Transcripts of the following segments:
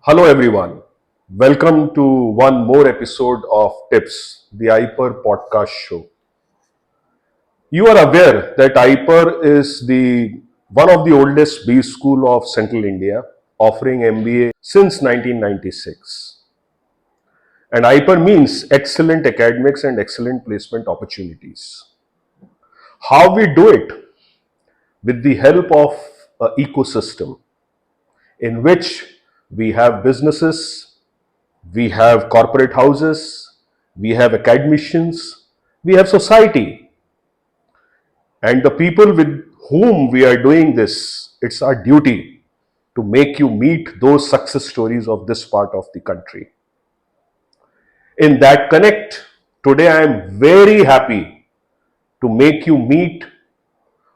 Hello, everyone. Welcome to one more episode of Tips, the IPER podcast show. You are aware that IPER is the one of the oldest B school of Central India, offering MBA since 1996. And IPER means excellent academics and excellent placement opportunities. How we do it? With the help of an ecosystem in which we have businesses, we have corporate houses, we have academicians, we have society. And the people with whom we are doing this, it's our duty to make you meet those success stories of this part of the country. In that connect, today I am very happy to make you meet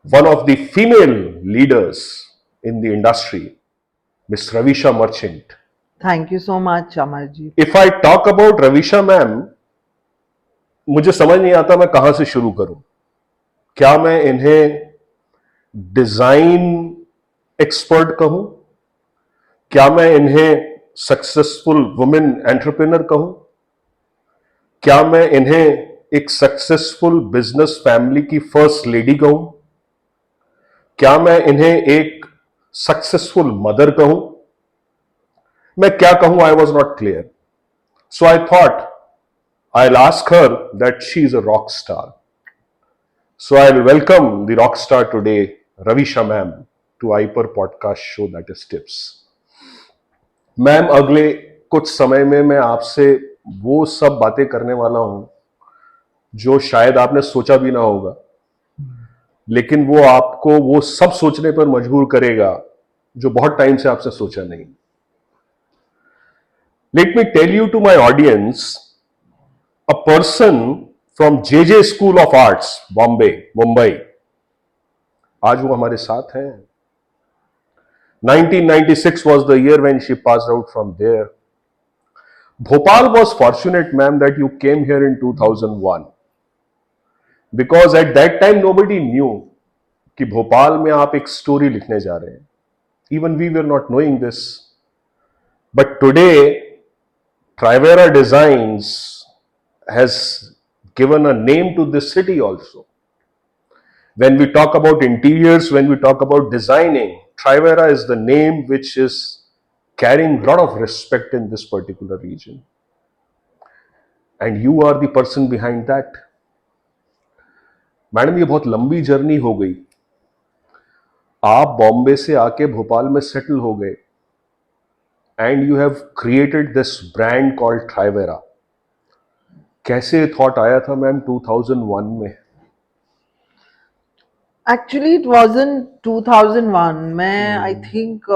one of the female leaders in the industry, Miss Ravisha Merchant. Thank you so much, Amarjeet. If I talk about Ravisha ma'am, मुझे समझ नहीं आता मैं कहां से शुरू करूं. क्या मैं इन्हें डिजाइन एक्सपर्ट कहूं? क्या मैं इन्हें सक्सेसफुल वुमेन एंटरप्रेन्योर कहूं? क्या मैं इन्हें एक सक्सेसफुल बिजनेस फैमिली की फर्स्ट लेडी कहूं? क्या मैं इन्हें एक सक्सेसफुल मदर कहूं? मैं क्या कहूं? I was not clear. So I thought I'll ask her that she is a rock star. So I'll welcome the rock star today, Ravisha ma'am, to IPER podcast show that is Tips. Ma'am, अगले कुछ समय में मैं आपसे वो सब बातें करने वाला हूं जो शायद आपने सोचा भी ना होगा, लेकिन वो आपको वो सब सोचने पर मजबूर करेगा जो बहुत टाइम से आपसे सोचा नहीं. Let me tell you to my audience, a person from JJ School of Arts, Bombay, Mumbai, आज वो हमारे साथ हैं. 1996 was the year when she passed out from there. Bhopal was fortunate, ma'am, that you came here in 2001, because at that time nobody knew कि भोपाल में आप एक story लिखने जा रहे हैं. Even we were not knowing this. But today, Trivera Designs has given a name to this city also. When we talk about interiors, when we talk about designing, Trivera is the name which is carrying a lot of respect in this particular region. And you are the person behind that. Madam, ये बहुत लंबी journey हो गई. आप बॉम्बे से आके भोपाल में settle हो गए. And you have created this brand called Trivera. कैसे थॉट आया था मैम 2001 में? Actually, it wasn't 2001. मैं I think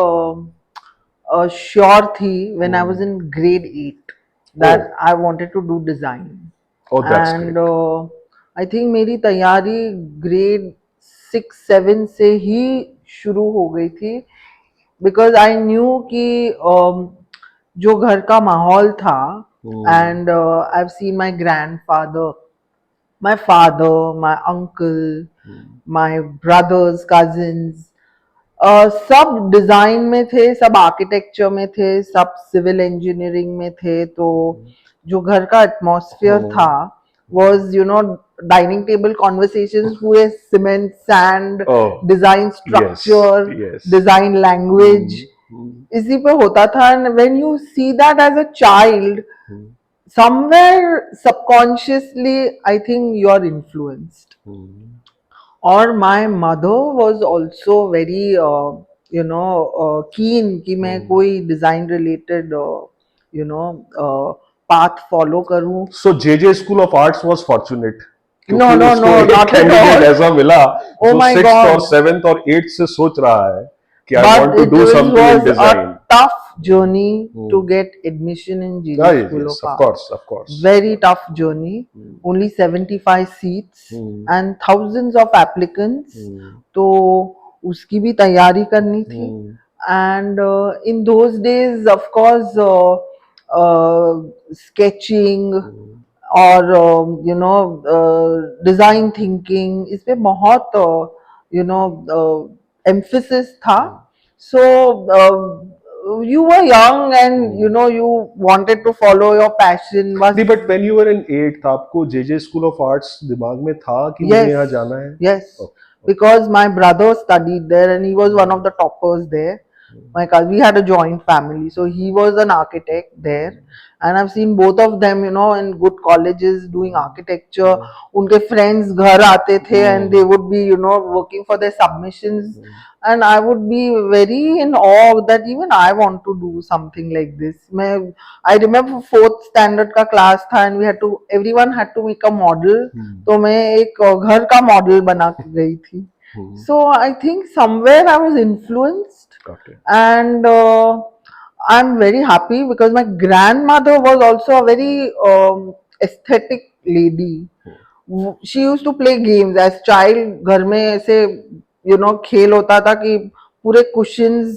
sure थी when I was in grade 8 that I wanted to do design. Oh, that's And great. I think मेरी तैयारी grade 6-7 से ही शुरू हो गई थी, because I knew कि जो घर का माहौल था, and I've seen my grandfather, my father, my uncle, my brothers, cousins, सब डिजाइन में थे, सब आर्किटेक्चर में थे, सब सिविल इंजीनियरिंग में थे. तो जो घर का एटमॉस्फेयर था was, you know, dining table conversations, पूरे cement, sand, design structure, design language इसी पे होता था. And when you see that as a child, somewhere subconsciously I think you are influenced. Or my mother was also very keen कि मैं कोई design related path follow करूं. So JJ School of Arts was fortunate. No, not at all. ऐसा मिला जो my 6th God. और 7th और 8th से सोच रहा है कि I But want to it do something in was design. a tough journey to get admission in JJ Yeah, School yes, of of Arts. course, of course. Very tough journey. Only 75 seats and thousands of applicants. तो उसकी भी तैयारी करनी थी. And in those days, of course, sketching और design thinking इस पे बहुत emphasis था. So you were young and you know you wanted to follow your passion. नहीं, Was but when you were in 8th आपको जेजे स्कूल ऑफ आर्ट्स दिमाग में था कि मुझे yes, यहाँ जाना है? yes, okay, because my brother studied there and he was one of the toppers there. My cousin, we had a joint family, so he was an architect there, and I've seen both of them, you know, in good colleges doing architecture. उनके friends घर आते थे and they would be, you know, working for their submissions, and I would be very in awe that even I want to do something like this. I remember fourth standard का class था and we had to, everyone had to make a model. तो मैं एक घर का model बना के गई थी. So I think somewhere I was influenced, got it. and I'm very happy because my grandmother was also a very aesthetic lady. She used to play games as child. घर में ऐसे you know खेल होता था कि पूरे cushions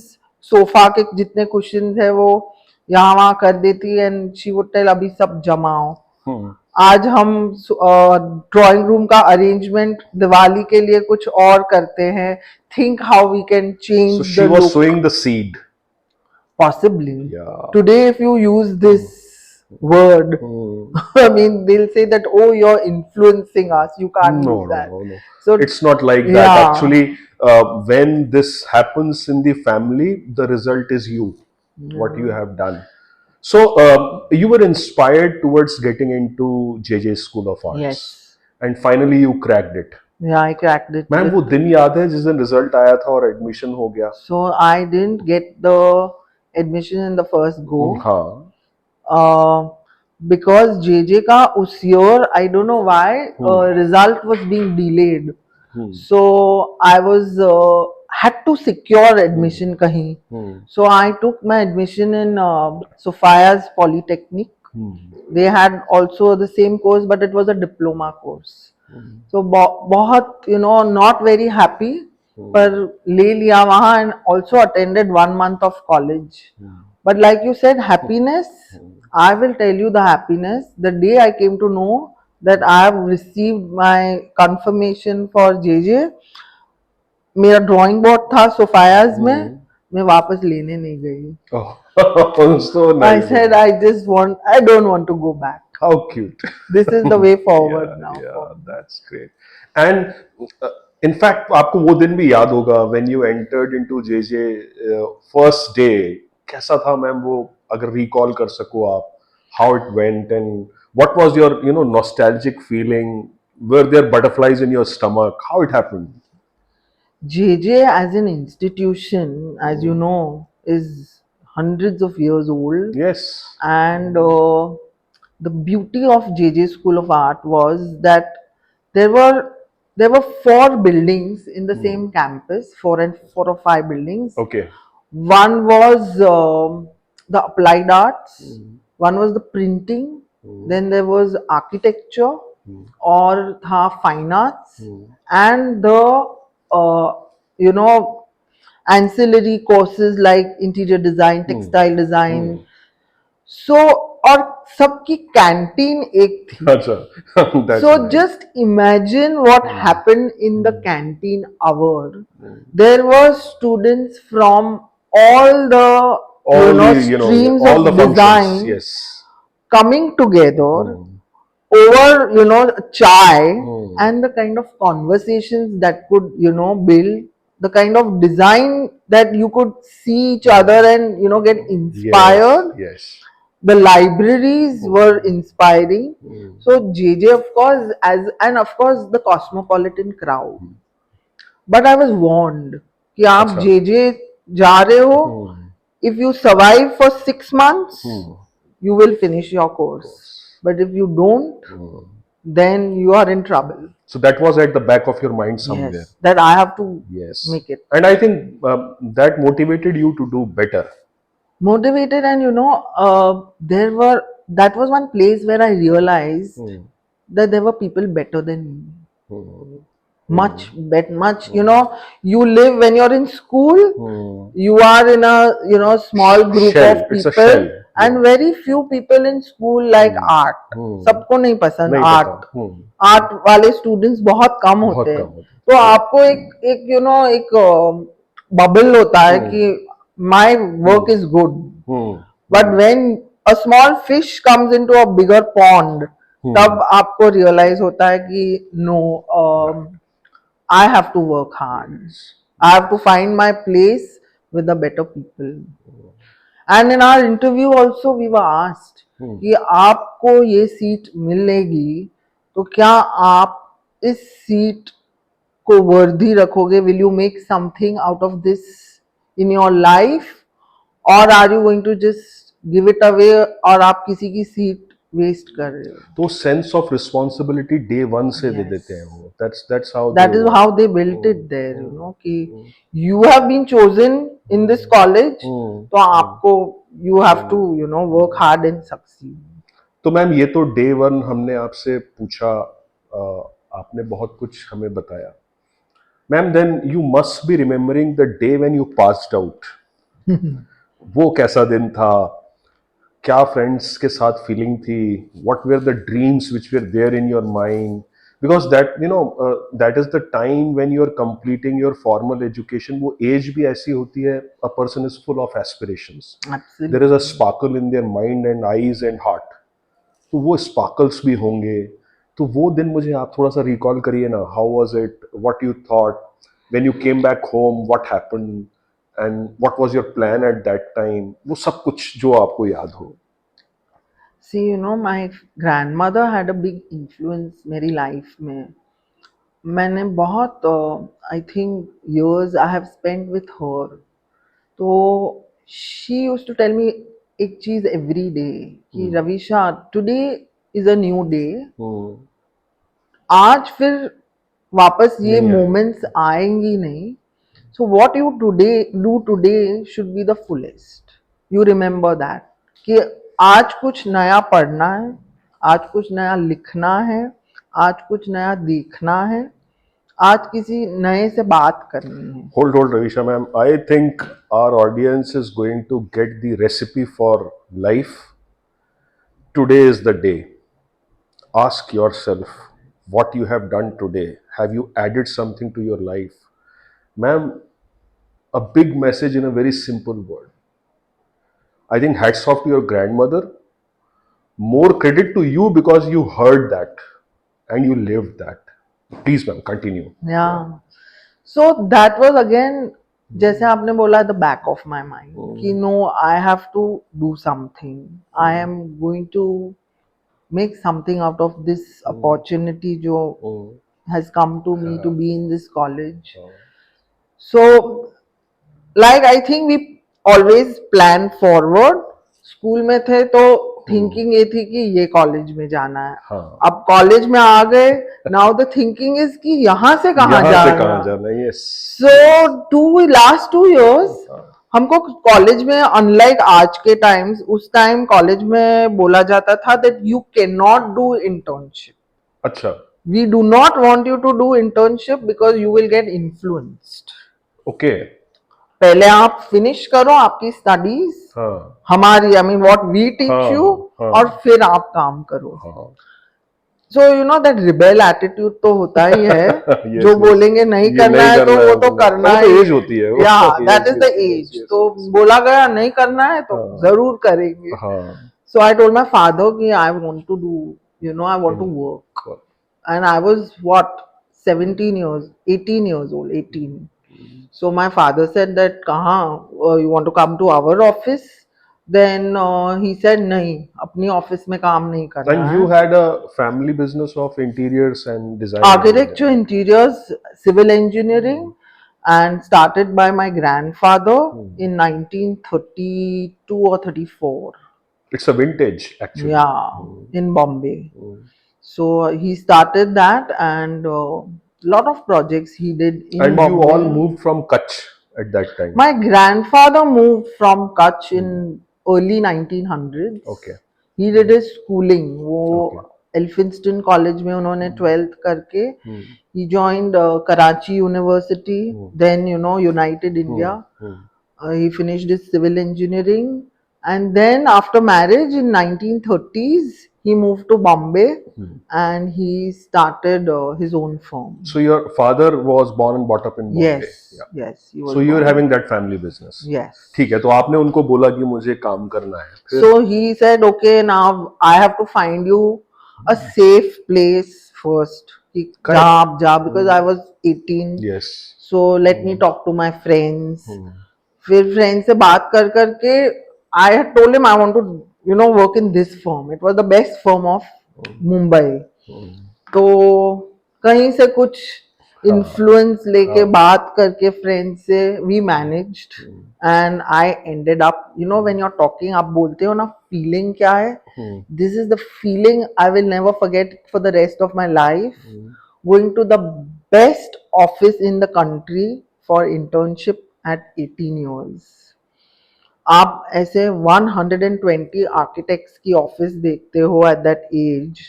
sofa के जितने cushions है वो यहाँ वहाँ कर देती and she would tell अभी सब जमाओ. आज हम ड्राइंग रूम का अरेंजमेंट दिवाली के लिए कुछ और करते हैं. Think how we can So change she the was look. sowing the seed. Possibly. Yeah. Today, if you use this word, I mean, they'll say that, oh, you're influencing us. You can't No, use no, that. no, no. So, It's not like that. yeah. Actually, when this happens in the family, the result is you, what you have done. So, you were inspired towards getting into JJ School of Arts. Yes. And finally, you cracked it. Yeah, I cracked it. Ma'am वो दिन याद है जिस दिन result आया था और admission हो गया? So, I didn't get the admission in the first go. हाँ. Because JJ का उस year I don't know why result was being delayed. So I was had to secure admission कहीं. So I took my admission in Sophia's Polytechnic. They had also the same course but it was a diploma course. So बहुत you know not very happy पर ले लिया वहाँ and also attended 1 month of college. But like you said, happiness, I will tell you the happiness. The day I came to know that I have received my confirmation for JJ, मेरा drawing board था सोफायाज में, मैं वापस लेने नहीं गई. So I nice. said I don't want to go back. How cute. This is the way forward now. Yeah, that's great. And in fact, आपको वो दिन भी याद होगा when you entered into JJ first day. कैसा था ma'am वो, अगर recall कर सको आप, how it went and what was your nostalgic feeling? Were there butterflies in your stomach? How it happened? JJ as an institution, as you know, is hundreds of years old. Yes. And the beauty of JJ School of Art was that there were 4 buildings in the same campus, 4 or 5 buildings. Okay. One was the applied arts, one was the printing, then there was architecture or tha fine arts, and the you know ancillary courses like interior design, textile design. So और सबकी canteen एक थी. अच्छा. That's So nice. just imagine what happened in the canteen hour. There were students from all the All the streams all the of functions. design Yes. coming together over chai and the kind of conversations that could build, the kind of design that you could see each other and get inspired. Yes. The libraries were inspiring. So JJ, of course, and of course the cosmopolitan crowd. But I was warned कि आप JJ जा रहे हो, if you survive for 6 months, you will finish your course. But if you don't, then you are in trouble. So that was at the back of your mind somewhere. Yes, that I have to make it. And I think that motivated you to do better. Motivated, and that was one place where I realized that there were people better than me. Much better, much. You live when you're in school. You are in a small group Shell. of It's a people, shell. and very few people in school like art. सबको नहीं पसंद नहीं art. पता. Art वाले students बहुत कम होते हैं. तो आपको एक बबल होता है कि my work is good. Hmm But when a small fish comes into a bigger pond, तब आपको realize होता है कि no, I have to work hard. I have to find my place with the better people. And in our interview also we were asked कि आपको ये seat मिलेगी तो क्या आप इस सीट को वर्दी रखोगे? Will you make something out of this in your life, or are you going to just give it away, और आप किसी की सीट वेस्ट कर रहे हो? तो sense of responsibility day one से दे Yes. देते हैं वो. That's how That they is want. how they built it there, you know, कि you have been chosen in this college, तो आपको you have to, you know, work hard and succeed. तो ma'am ये तो day one हमने आपसे पूछा, आपने बहुत कुछ हमें बताया. Ma'am then you must be remembering the day when you passed out. वो कैसा दिन था? क्या फ्रेंड्स के साथ फीलिंग थी? What were the dreams which were there in your mind? Because that you know that is the time when you are completing your formal education. वो age भी ऐसी होती है, a person is full of aspirations. There is a sparkle in their mind and eyes and heart. तो वो sparkles भी होंगे. तो वो दिन मुझे आप थोड़ा सा रिकॉल करिए ना. How was it? What you thought when you came back home? What happened and what was your plan at that time? वो सब कुछ जो आपको याद हो. See, you know, my grandmother had a big influence मेरी लाइफ में. मैंने बहुत I think years I have spent with her. तो she used to tell me एक चीज every day कि Ravisha, today is a new day. आज फिर वापस ये नहीं आएगा. मोमेंट्स आएंगी नहीं. So what you today do today should be the fullest. You remember that कि आज कुछ नया पढ़ना है, आज कुछ नया लिखना है, आज कुछ नया देखना है, आज किसी नए से बात करनी है. Hold, Ravisha ma'am. I think our audience is going to get the recipe for life. Today is the day. Ask yourself what you have done today. Have you added something to your life? Ma'am, a big message in a very simple word. I think hats off to your grandmother. More credit to you because you heard that and you lived that. Please, ma'am, continue. Yeah. So that was again, जैसे आपने बोला, the back of my mind कि no, I have to do something. I am going to make something out of this opportunity जो has come to me to be in this college. So like I think we always plan forward. School में थे तो thinking ये थी कि ये college में जाना है. हाँ. अब कॉलेज में आ गए, नाउ द थिंकिंग इज कि यहाँ से कहाँ जाना. Yes. सो लास्ट 2 years हमको कॉलेज में, अनलाइक आज के टाइम्स, उस टाइम कॉलेज में बोला जाता था that you can not do internship. अच्छा. We do not want you to do internship because you will get influenced. Okay. पहले आप फिनिश करो आपकी स्टडीज, हमारी, I mean what we teach you, और फिर आप काम करो. So you know that rebel attitude तो होता ही है. yes, जो बोलेंगे नहीं करना है तो वो तो करना ही. एज होती है. या दैट इज द एज. तो बोला गया नहीं करना है तो जरूर करेंगे. So I told my father कि I want to do, you know, I want to work. And I was what 17 years, 18 years old, 18. So my father said that kahan, you want to come to our office? Then he said nahi, apni office mein kaam nahi karna. And you had a family business of interiors and design. Architecture, interiors, civil engineering, and started by my grandfather in 1932 or 34. It's a vintage actually. Yeah, in Bombay. So he started that, and lot of projects he did in and Bombay. You all moved from Kutch at that time. My grandfather moved from Kutch in early 1900s. Okay. He did his schooling. वो Elphinstone College में उन्होंने 12th करके he joined Karachi University, then you know United India. He finished his civil engineering, and then after marriage in 1930s he moved to Bombay and he started his own firm. So your father was born and brought up in Bombay. Yes, Yeah. yes, he So was you're born. having that family business. Yes. ठीक है, तो आपने उनको बोला कि मुझे काम करना है, फिर? So he said, okay, now I have to find you a safe place first. कि Correct. जहाँ आप जा, because I was 18. Yes. So let me talk to my friends. फिर फ्रेंड से बात कर करके I had told him I want to, you know, work in this firm. It was the best firm of Mumbai. तो कहीं से कुछ influence लेके बात करके फ्रेंड से we managed and I ended up, you know, when you are talking, आप बोलते हो ना फीलिंग क्या है, this is the feeling I will never forget for the rest of my life. Going to the best office in the country for internship at 18 years. आप ऐसे 120 architects की office देखते हो at that age.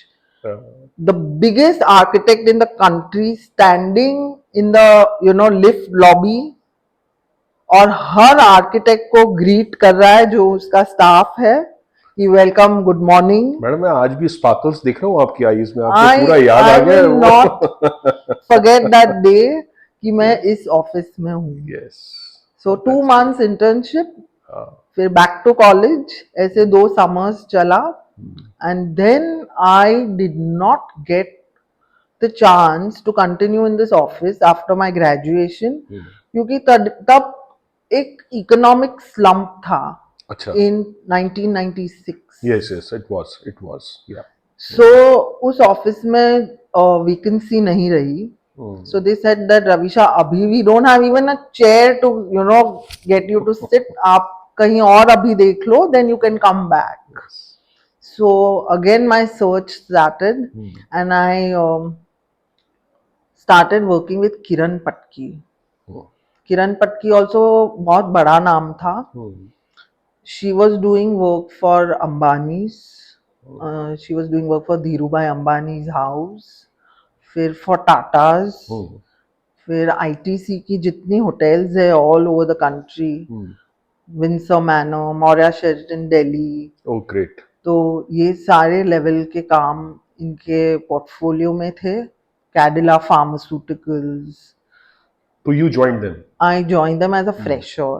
The biggest architect in the country standing in the, you know, lift lobby, और हर architect को greet कर रहा है जो उसका स्टाफ है कि वेलकम, गुड मॉर्निंग. मैडम, मैं आज भी स्पार्कल्स देख रहा हूँ आपकी आईज में, आपको आई पूरा याद आ आई गया है विल वो. नॉट फॉरगेट दैट डे कि मैं इस ऑफिस में हूँ. Yes. So 2 That's months internship, हाँ. फिर बैक टू कॉलेज, ऐसे 2 summers चला. And then I did not get the chance to continue in this office after my graduation, क्योंकि तब एक इकोनॉमिक स्लम्प था. अच्छा. in 1996. Yes, yes, it was, yeah. So उस ऑफिस में वैकेंसी नहीं रही. So they said that Ravisha, अभी we don't have even a chair to, you know, get you to sit. आप कहीं और अभी देख लो, then you can come back. Yes. So again my search started, and I started working with Kiran Patki. Kiran Patki also बहुत बड़ा नाम था. She was doing work for Ambani's. She was doing work for Dhirubhai Ambani's house. फिर for Tata's. फिर ITC की जितनी hotels है all over the country. Windsor Manor, Maurya Sheraton, Delhi. Oh, great. तो ये सारे लेवल के काम इनके पोर्टफोलियो में थे. Cadila Pharmaceuticals. So you joined them. I joined them as a fresher.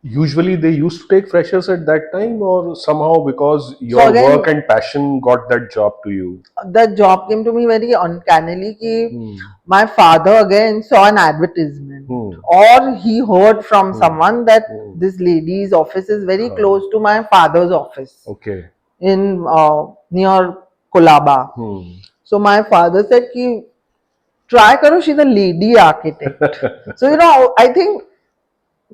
Usually they used to take freshers at that time, or somehow because your again, work and passion got that job to you. The job came to me very uncannily कि my father again saw an advertisement, or he heard from someone that this lady's office is very close to my father's office. Okay. In near Kolaba. So my father said कि try karo, she's a lady architect. So you know, I think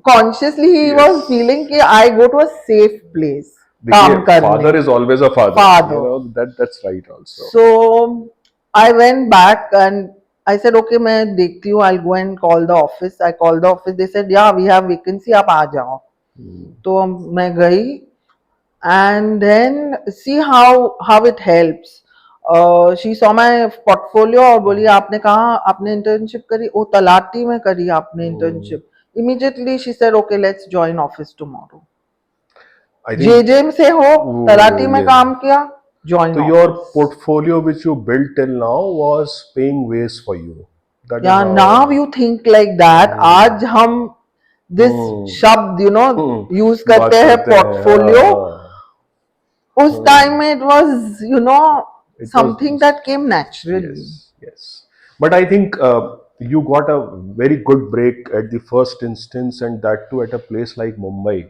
consciously he was feeling कि I go to a safe place. Father is always a father. Father. You know, that's right also. So I went back and I said, okay, मैं देखती हूँ, I'll go and call the office. I called the office. They said, yeah, we have vacancy, आप आ जाओ. तो मैं गई, and then see how it helps. She saw my portfolio और बोली आपने कहाँ आपने internship करी? ओ तलाटी में करी आपने internship. Immediately she said, okay, let's join office tomorrow. JJM से हो, तलाटी में काम किया, join. So your portfolio which you built till now was paying ways for you. That yeah, now you think like that. आज हम this शब्द, you know, use करते हैं portfolio. उस time में it was, you know, something that came naturally. Yes. But I think you got a very good break at the first instance, and that too at a place like Mumbai.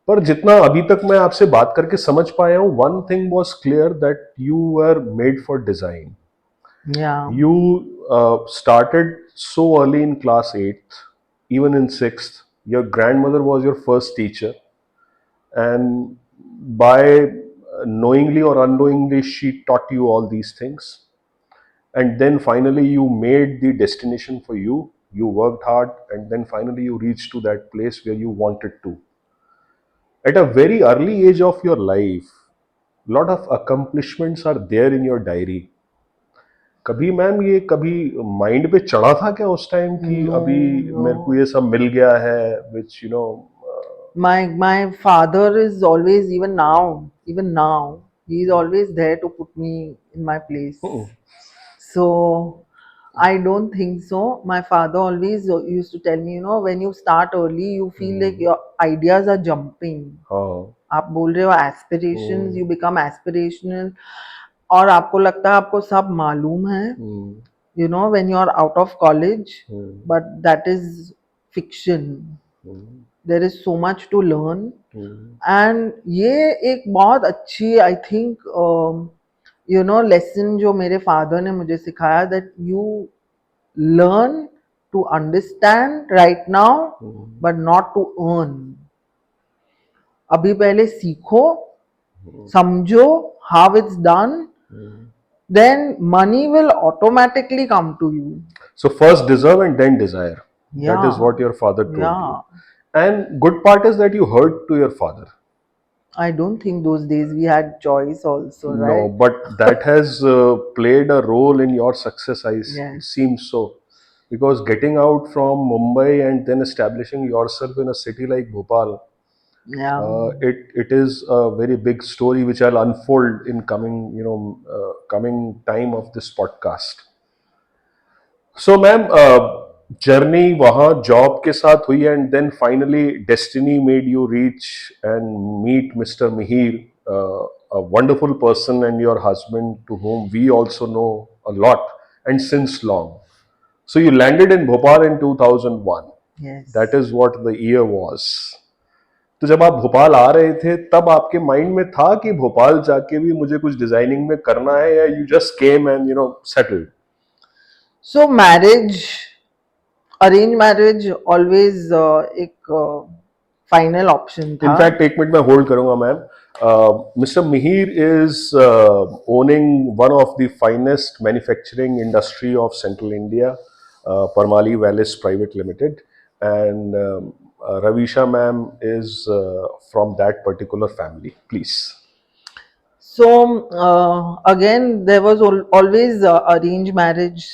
पर जितना अभी तक मैं आपसे बात करके समझ पाया हूँ, one thing was clear that you were made for design. Yeah. You started so early in class 8th, even in 6th. Your grandmother was your first teacher, and by knowingly or unknowingly, she taught you all these things. And then finally, you made the destination for you. You worked hard, and then finally, you reached to that place where you wanted to. At a very early age of your life, lot of accomplishments are there in your diary. कभी ma'am ये कभी mind पे चढ़ा था क्या उस time कि अभी मेरे को ये सब मिल गया है, which you know my father is always, even now He is always there to put me in my place. Hmm. So I don't think so. My father always used to tell me, you know, when you start early, you feel like your ideas are jumping. हाँ. आप बोल रहे हो aspirations, you become aspirational, और आपको लगता है आपको सब मालूम है, Hmm. you know, when you are out of college, Hmm. but that is fiction. There is so much to learn. And ये एक बहुत अच्छी I think you know lesson जो मेरे फादर ने मुझे सिखाया, that you learn to understand right now but not to earn. अभी पहले सीखो, समझो how it's done, then money will automatically come to you. So first deserve and then desire. That is Yeah, what your father told yeah. you. And good part is that you heard to your father. I don't think those days we had choice also, No, right? but that has played a role in your success. It Yes. seems so. Because getting out from Mumbai and then establishing yourself in a city like Bhopal, Yeah. it is a very big story which I'll unfold in coming coming time of this podcast. So ma'am, journey वहाँ job के साथ हुई and then finally destiny made you reach and meet mister Mihir, a wonderful person and your husband to whom we also know a lot and since long. So you landed in Bhopal in 2001. Yes. That is what the year was. तो जब आप भोपाल आ रहे थे तब आपके mind में था कि भोपाल जाके भी मुझे कुछ डिजाइनिंग में करना है, या you just came and settled? So marriage, arranged marriage always एक final option था. इनफैक्ट एक मिनट में होल्ड करूंगा ma'am. Mister Mihir is owning one of the finest manufacturing industry of central India, Parmali Wallace private limited, and Ravisha ma'am is from that particular family. Please. So again, there was always arranged marriage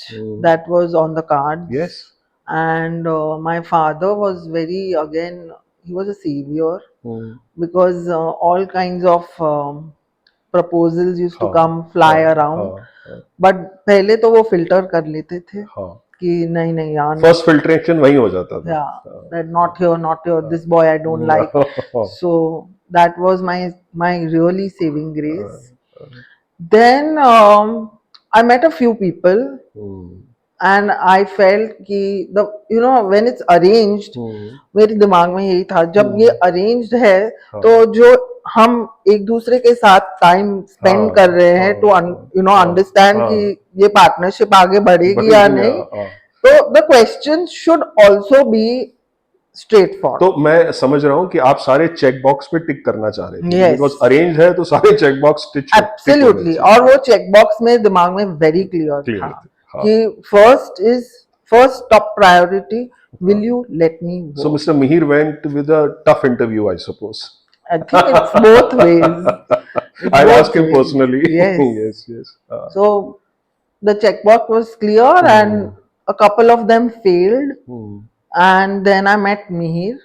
that was on the cards. Yes. And my father was very, again, he was a savior, because all kinds of proposals used to come fly around. But पहले तो वो filter कर लेते थे कि नहीं नहीं यार, फर्स्ट फिल्ट्रेशन वहीं हो जाता था. yeah, that not here, not here, this boy I don't like. So that was my really saving grace. Then I met a few people, and I felt कि the you know when it's arranged, मेरे दिमाग में यही था जब ये arranged है तो जो हम एक दूसरे के साथ टाइम स्पेंड कर रहे हैं to you know understand कि ये पार्टनरशिप आगे बढ़ेगी या नहीं, तो the questions should also be straight for. तो मैं समझ रहा हूँ कि आप सारे चेक बॉक्स पे टिक करना चाह रहे थे. Yes. बिकॉज अरेंज है तो सारे चेक बॉक्स टिक. एब्सोल्युटली. और वो चेक बॉक्स में दिमाग में वेरी क्लियर था कि first top priority, will you let me go. So mister Mihir went with a tough interview, I suppose. I think it's both ways. I'll ask him personally. Yes. Yes, yes. So the checkbox was clear, and a couple of them failed. And then I met Mihir.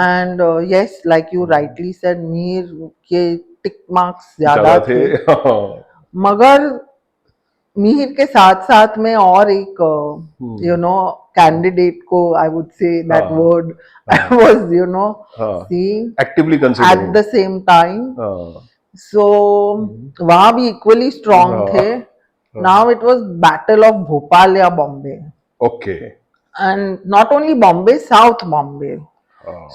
And yes, like you rightly said, Mihir के टिक marks ज्यादा थे. मगर मिहिर के साथ साथ में और एक यू नो कैंडिडेट को, I would say that word, I was you know seeing actively at considering the same time. So वहां भी इक्वली स्ट्रांग थे. Now it was battle of Bhopal या Bombay. Okay. And not only Bombay, South Bombay.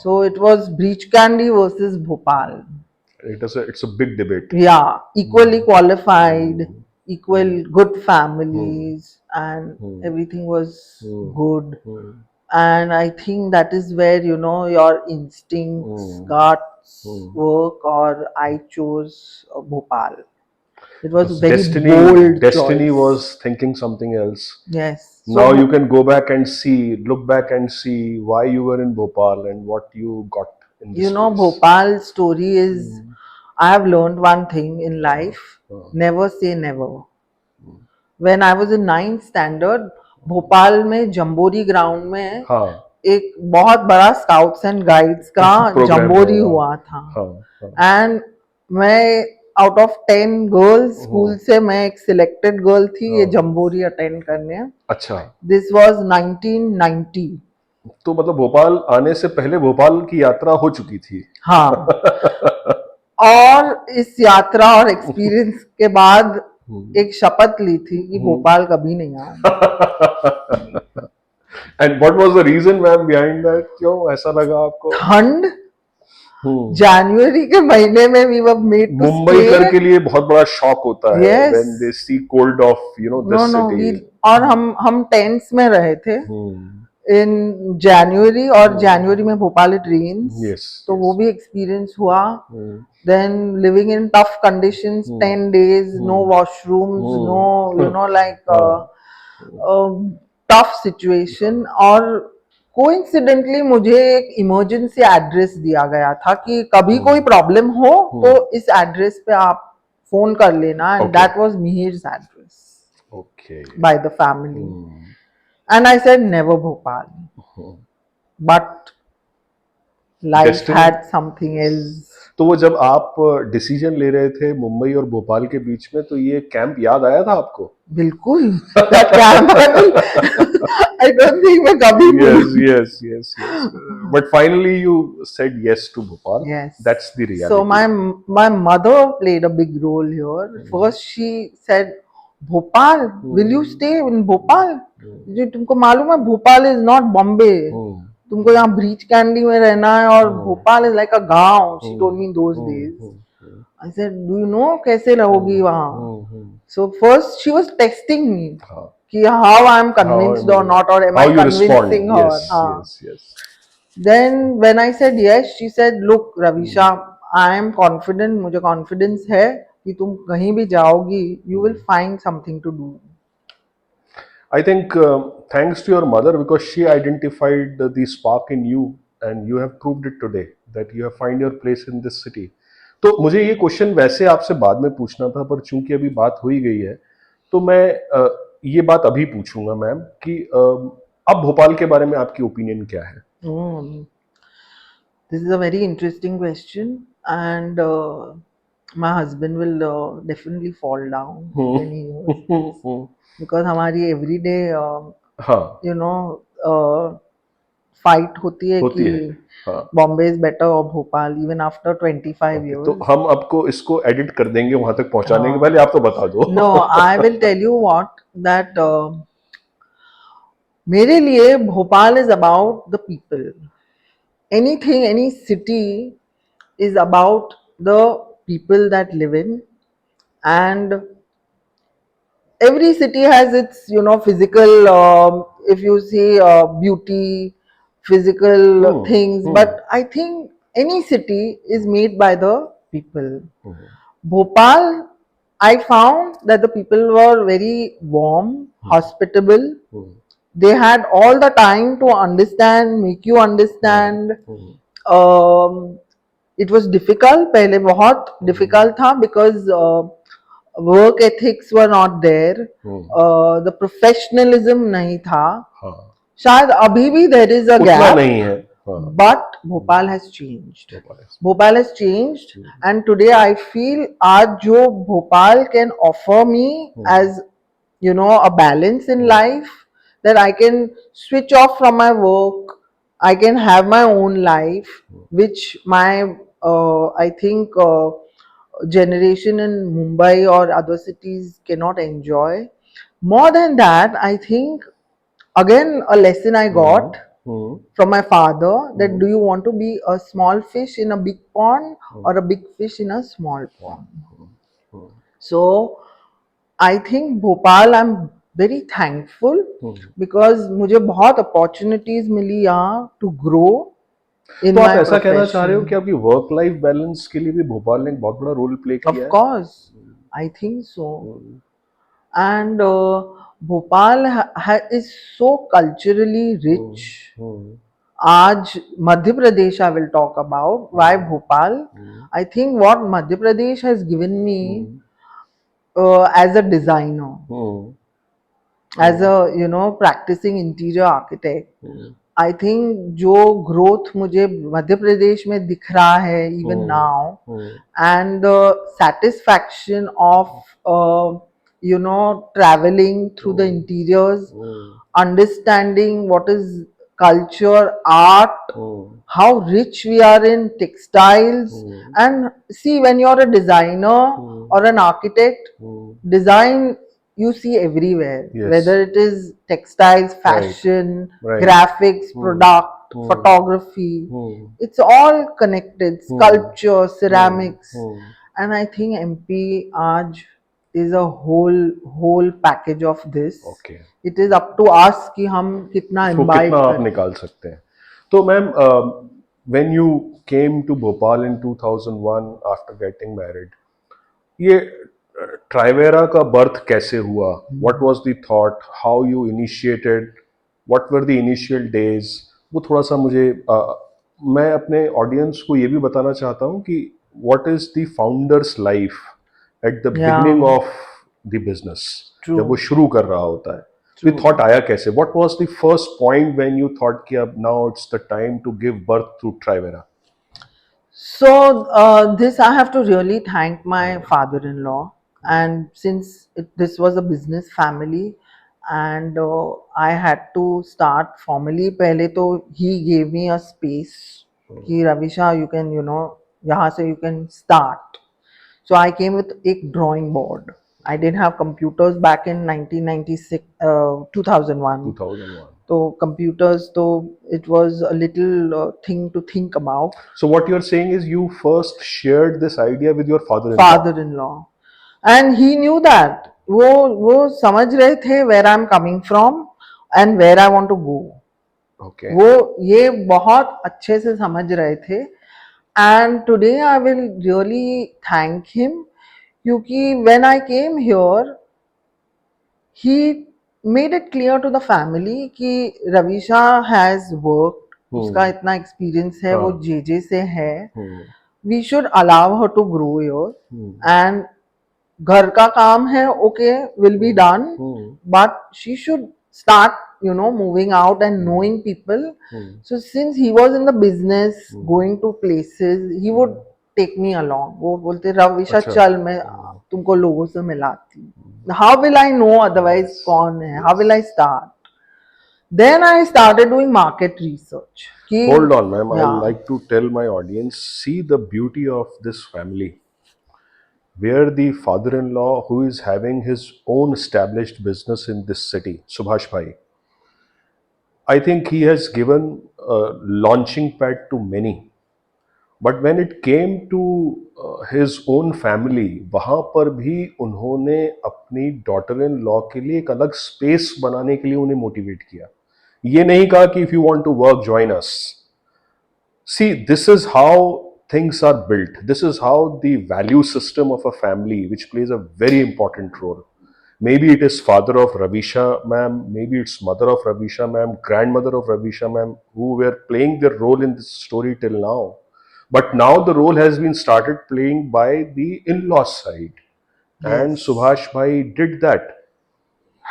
So it was Breach Candy versus Bhopal. It's a big debate. Yeah, equally qualified, equal good families, and everything was good. And I think that is where, you know, your instincts, guts work, or I chose Bhopal. It was a very bold Destiny choice. was thinking something else. Yes. Now you can go back and look back and see why you were in Bhopal and what you got in this You know, place. Bhopal's story is, I have learned one thing in life, never say never. When I was in 9th standard, Bhopal में jamboree ground में एक बहुत बड़ा scouts and guides का jamboree हुआ था. And मैं out of 10 girls school हम्म, से मैं एक सिलेक्टेड गर्ल थी ये हाँ, जम्बोरी अटेंड करने. अच्छा. This was 1990. तो मतलब भोपाल आने से पहले भोपाल की यात्रा हो चुकी थी. हाँ. और इस यात्रा और एक्सपीरियंस के बाद एक शपथ ली थी कि भोपाल कभी नहीं आऊंगी. And what was the reason ma'am behind that, क्यों ऐसा लगा आपको? ठंड. हम्म. जनवरी के महीने में we were made to Mumbai stay. कर के लिए बहुत बड़ा शॉक होता है yes. When they see cold of no this no city. We. और हम टेंट्स में रहे थे हम्म. इन जनवरी. और जनवरी में भोपाल इट रेन्स. यस, तो वो यस. भी एक्सपीरियंस हुआ. Then living in tough conditions, 10 days, no washrooms, no, like tough situation. और कोइंसिडेंटली मुझे एक इमरजेंसी एड्रेस दिया गया था कि कभी कोई प्रॉब्लम हो तो इस एड्रेस पे आप फोन कर लेना. And Okay. That was Mihir's address Okay. by the family. And I said never Bhopal. But life Destiny. had something else. तो वो जब आप डिसीजन ले रहे थे मुंबई और भोपाल के बीच में, तो ये कैंप याद आया था आपको? बिल्कुल. That camp, I don't think मैं कभी Yes, भूलूंगी. yes, yes, yes. But finally you said yes to Bhopal. Yes. That's the reality. So my mother played a big role here. First she said, Bhopal, will you stay in Bhopal? जी तुमको मालूम है Bhopal is not Bombay. तुमको यहाँ breach candy में रहना है और Bhopal is like a गांव. She told me in those days. I said, do you know कैसे रहोगी वहाँ? So first she was testing me कि how I am convinced or not, or am I convincing her? Yes, yes, yes. Then when I said yes, she said, look Ravisha, I am confident, मुझे confidence है कि तुम कहीं भी जाओगी, you will find something to do. I think thanks to your mother, because she identified the spark in you and you have proved it today that you have find your place in this city. तो मुझे ये question वैसे आपसे बाद में पूछना था, पर चूंकि अभी बात हो ही गई है तो मैं ये बात अभी पूछूंगा मैम कि अब भोपाल के बारे में आपकी ओपिनियन क्या है? This is a very interesting question, and my husband will definitely fall down when he hears this, because हमारी everyday हाँ, फाइट होती है होती कि है. हाँ. बॉम्बे इज बेटर और भोपाल इवन आफ्टर 25 Okay, तो years. हम आपको इसको एडिट कर देंगे वहां तक पहुंचाने के पहले, आप तो बता दो. No, I will tell you what, that मेरे लिए Bhopal is about the people. Anything, any city is about the people that live in. And every city has its physical, if you see beauty, physical things. But I think any city is made by the people. Bhopal, I found that the people were very warm, hospitable. They had all the time to understand, make you understand. It was difficult, पहले बहुत difficult था, because work ethics were not there. The professionalism नहीं था. शायद अभी भी there is a उतना gap. नहीं है. But Bhopal has changed. Bhopal has changed, and today I feel आज जो Bhopal can offer me as a balance in life, that I can switch off from my work, I can have my own life, which my I think generation in Mumbai or other cities cannot enjoy. More than that, I think again a lesson I got from my father, that do you want to be a small fish in a big pond or a big fish in a small pond? So I think Bhopal, I'm very thankful because मुझे बहुत opportunities मिली यहाँ to grow in तो आप my ऐसा कहना चाह रहे हो profession. कि आपकी वर्क लाइफ बैलेंस के लिए भी भोपाल ने एक बहुत बड़ा रोल प्ले किया Of है? course, I think so. And Bhopal is so culturally rich. आज Madhya Pradesh I will talk about. Why Bhopal? I think what Madhya Pradesh has given me as a designer, as a practicing interior architect, I think जो growth मुझे मध्य प्रदेश में दिख रहा है even hmm now, hmm and the satisfaction of traveling through the hmm interiors, hmm understanding what is culture, art, hmm how rich we are in textiles. Hmm And see, when you're a designer or an architect, hmm design you see everywhere, Yes. whether it is textiles, Right. fashion, Right. graphics, Hmm. product, Hmm. photography. Hmm. It's all connected, Hmm. sculpture, Hmm. ceramics. Hmm. And I think MP Aaj is a whole package of this. Okay. It is up to us कि हम कितना इसको कितना imbibe आप करें. निकाल सकते हैं. तो ma'am, when you came to Bhopal in 2001 after getting married, ये ट्राइवेरा का बर्थ कैसे हुआ? What was the thought? How you initiated? What were the initial days? वो थोड़ा सा मुझे मैं अपने ऑडियंस को ये भी बताना चाहता हूँ कि what is the founders life at the beginning Yeah, of the business, जब वो true, शुरू कर रहा होता है. तो ये true. थॉट आया कैसे? What was the first point when you thought कि अब now it's the time to give birth through Trivera? So this I have to really thank my father-in-law, and since this was a business family, and I had to start formally. पहले तो he gave me a space कि Ravisha, you can यहाँ से you can start. So I came with a drawing board. I didn't have computers back in 1996, 2001. 2001. So computers, though it was a little thing to think about. So what you're saying is you first shared this idea with your father-in-law. Father-in-law, and he knew that. वो समझ रहे थे where I'm coming from and where I want to go. Okay. वो ये बहुत अच्छे से समझ रहे थे. And today I will really thank him क्योंकि when I came here, he made it clear to the family कि रविशा has worked, उसका इतना experience है, वो हाँ. जेजे से है, हम्म we should allow her to grow here, hmm and घर का काम है, okay, will be done, hmm but she should start moving out and knowing people. Hmm So since he was in the business, going to places, he would take me along. वो बोलते रविशा अच्छा. चल मैं तुमको लोगों से मिलाती. How will I know otherwise Yes. कौन है? How Yes. will I start? Then I started doing market research कि Hold on, ma'am. I'd yeah. like to tell my audience, see the beauty of this family, where the father-in-law, who is having his own established business in this city, Subhash Bhai, I think he has given a launching pad to many. But when it came to his own family, वहां पर भी उन्होंने अपनी daughter in law के लिए एक अलग space बनाने के लिए उन्हें मोटिवेट किया. ये नहीं कहा कि if you want to work join us. See, this is how things are built. This is how the value system of a family, which plays a very important role. Maybe it is father of Ravisha ma'am, maybe it's mother of Ravisha ma'am, grandmother of Ravisha ma'am, who were playing their role in this story till now. But now the role has been started playing by the in-law side. And Yes, Subhash Bhai did that.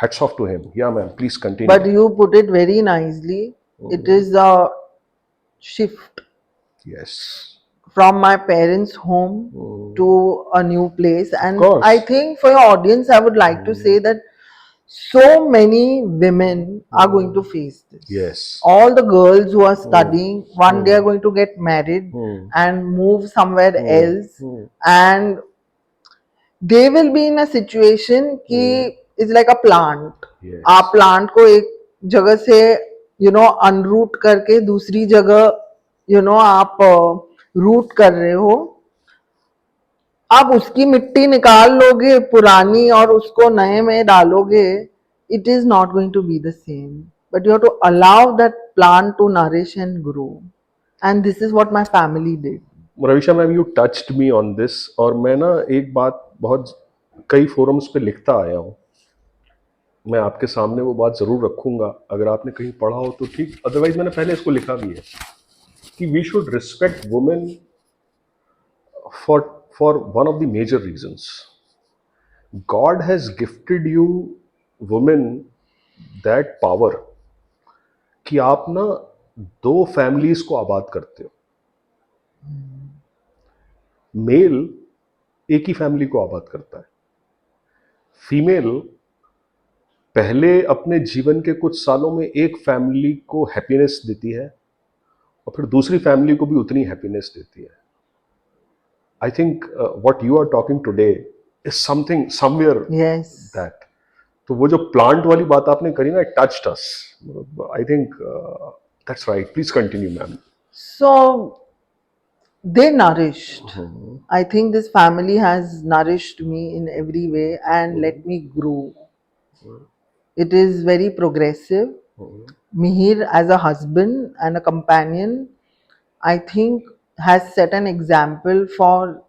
Hats off to him. Yeah, ma'am, please but continue. you put it very nicely. It Mhm. is a shift Yes. from my parents' home Mhm. to a new place. Of And I course. think for your audience, I would like to say that so many women are going to face this. Yes. All the girls who are Hmm. studying, one day are Hmm. going to get married Hmm. and move somewhere Hmm. else, Hmm. and they will be in a situation कि Hmm. it's like a plant. आप Yes. Plant को एक जगह से under root करके दूसरी जगह आप रूट कर रहे हो. आप उसकी मिट्टी निकाल लोगे पुरानी और उसको नए में डालोगे, it is not going to be the same, but you have to allow that plant to nourish and grow, and this is what my family did. Ravisha ma'am, you touched me on this. और मैं ना एक बात बहुत कई forums पे लिखता आया हूँ. मैं आपके सामने वो बात ज़रूर रखूंगा. अगर आपने कहीं पढ़ा हो तो ठीक, अदरवाइज मैंने पहले इसको लिखा भी है कि we should respect women for for one of the major reasons. God has gifted you women that power कि आप ना दो फैमिलीज को आबाद करते हो. मेल एक ही फैमिली को आबाद करता है. फीमेल पहले अपने जीवन के कुछ सालों में एक फैमिली को हैप्पीनेस देती है और फिर दूसरी फैमिली को भी उतनी हैप्पीनेस देती है. I think what you are talking today is something somewhere Yes. That. तो वो जो प्लांट वाली बात आपने करी ना, it touched us. I think that's right. Please continue ma'am. So they nourished. I think this family has nourished me in every way and let me grow. It is very progressive. Mihir, as a husband and a companion, I think has set an example for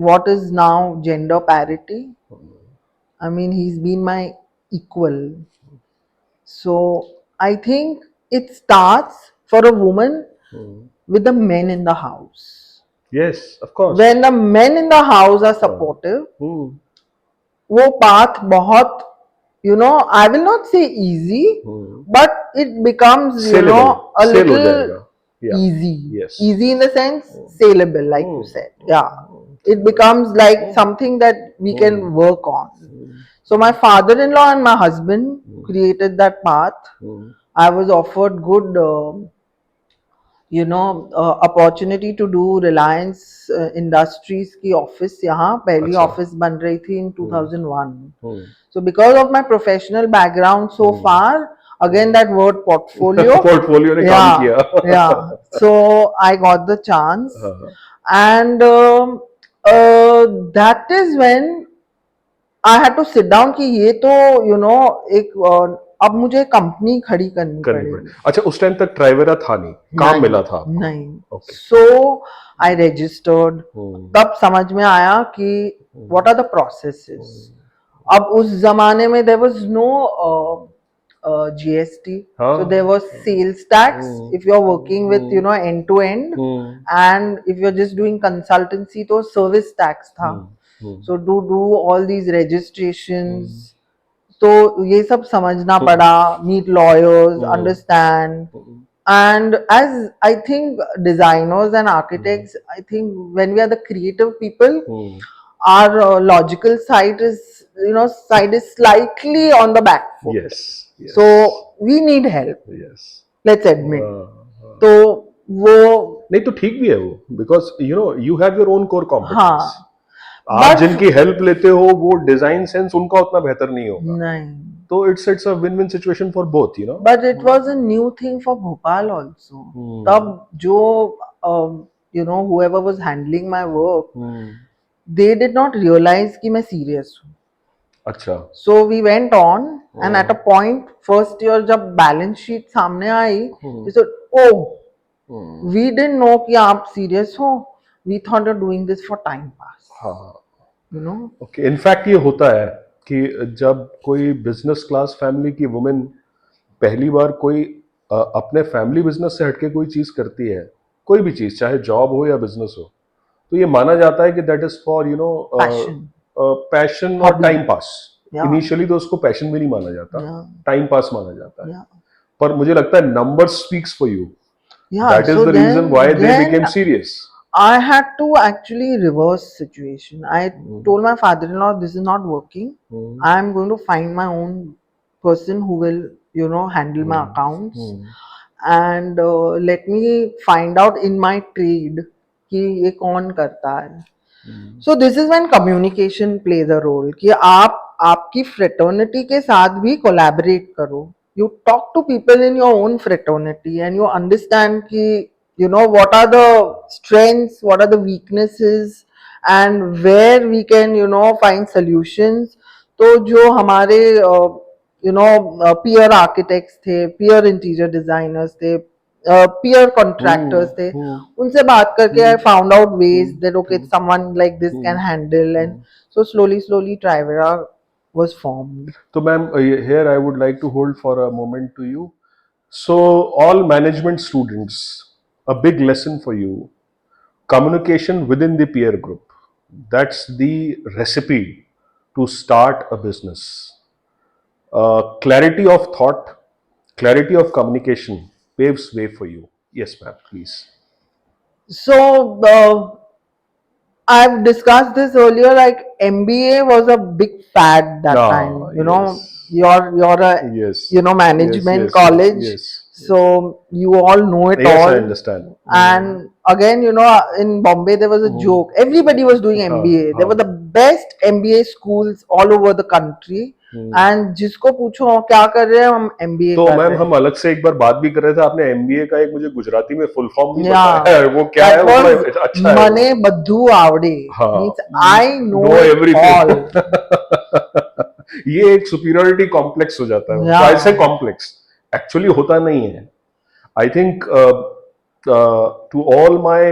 what is now gender parity. I mean, he's been my equal. So I think it starts for a woman with the men in the house. Yes, of course. When the men in the house are supportive, वो path बहुत, you know, I will not say easy, but it becomes, you know, a Sale हो little जाएगा. Yeah. easy. Yes. Easy in the sense saleable, like you said. Yeah. It becomes like something that we can work on. So my father-in-law and my husband created that path. I was offered good, opportunity to do Reliance Industries की office यहाँ पहली अच्छा. office बन रही थी in 2001. So because of my professional background so far, again that word portfolio. Portfolio ने काम किया. Yeah. So I got the chance, and that is when I had to sit down कि ये तो एक अब मुझे कंपनी खड़ी करनी पड़ेगी. अच्छा, उस टाइम तक ट्राइवेरा था नहीं, काम मिला था आपको. नहीं. Okay. So I registered. तब समझ में आया कि what are the processes. अब उस जमाने में there was no GST. So there was sales tax if you're working with end to end, and if you're just doing consultancy तो service tax था. So to do all these registrations, तो ये सब समझना पड़ा, meet lawyers, understand. And as I think designers and architects, I think when we are the creative people, our logical side is slightly on the back foot. Yes. So we need help. Yes. Let's admit. तो वो नहीं तो ठीक भी है वो, because you have your own core competence. हाँ. आप जिनकी हेल्प लेते हो वो डिजाइन सेंस उनका उतना बेहतर नहीं होगा. नहीं. तो it's a win-win situation for both, But it was a new thing for Bhopal also. तब जो whoever was handling my work, they did not realize कि मैं serious हूँ. अच्छा. So we went on, and at a point, first year जब balance sheet सामने आई, we said, oh, we didn't know कि आप serious हो. We thought you're doing this for time pass. हाँ. Okay. इनफैक्ट ये होता है कि जब कोई बिजनेस क्लास फैमिली की वुमेन पहली बार कोई अपने फैमिली बिजनेस से हटके कोई चीज करती है, कोई भी चीज चाहे जॉब हो या बिजनेस हो, तो ये माना जाता है कि दैट इज फॉर पैशन और टाइम पास. इनिशियली तो उसको पैशन भी नहीं माना जाता, टाइम पास माना जाता है. पर मुझे लगता है number speaks for you. That is the reason why they became serious. I had to actually reverse situation. I told my father-in-law, this is not working. I am going to find my own person who will, handle my accounts, and let me find out in my trade कि ये कौन करता है. So this is when communication plays a role. कि आप आपकी fraternity के साथ भी collaborate करो. You talk to people in your own fraternity and you understand कि what are the strengths, what are the weaknesses, and where we can find solutions. तो जो हमारे peer architects थे, peer interior designers थे, peer contractors थे, उनसे बात करके I found out ways that okay, someone like this can handle, and so slowly Trivera was formed. So ma'am, here I would like to hold for a moment to you. So all management students, a big lesson for you: communication within the peer group. That's the recipe to start a business. Clarity of thought, clarity of communication, paves way for you. Yes, ma'am, please. So I've discussed this earlier. Like MBA was a big fad that Ah, time. yes. You're a Yes. Yes, management yes, yes, college, yes, yes. so you all know it Yes, I all. understand. And again, in Bombay there was a Mm. joke. Everybody was doing हाँ, MBA. There हाँ. were the best MBA schools all over the country. And जिसको पूछो क्या कर रहे हैं, हम MBA तो कर मैम रहे हम हैं. अलग से एक बार बात भी कर रहे थे, आपने एमबीए का एक मुझे गुजराती में फुल फॉर्म नहीं बताया Yeah, है, वो क्या है, that वो थोड़ा was अच्छा है वो. Mane Badhu Avde. हाँ, Means I no know it everything. all. ये एक सुपीरियोरिटी कॉम्प्लेक्स हो जाता है, शायद से Yeah. कॉम्प्लेक्स एक्चुअली होता नहीं है. I think to all my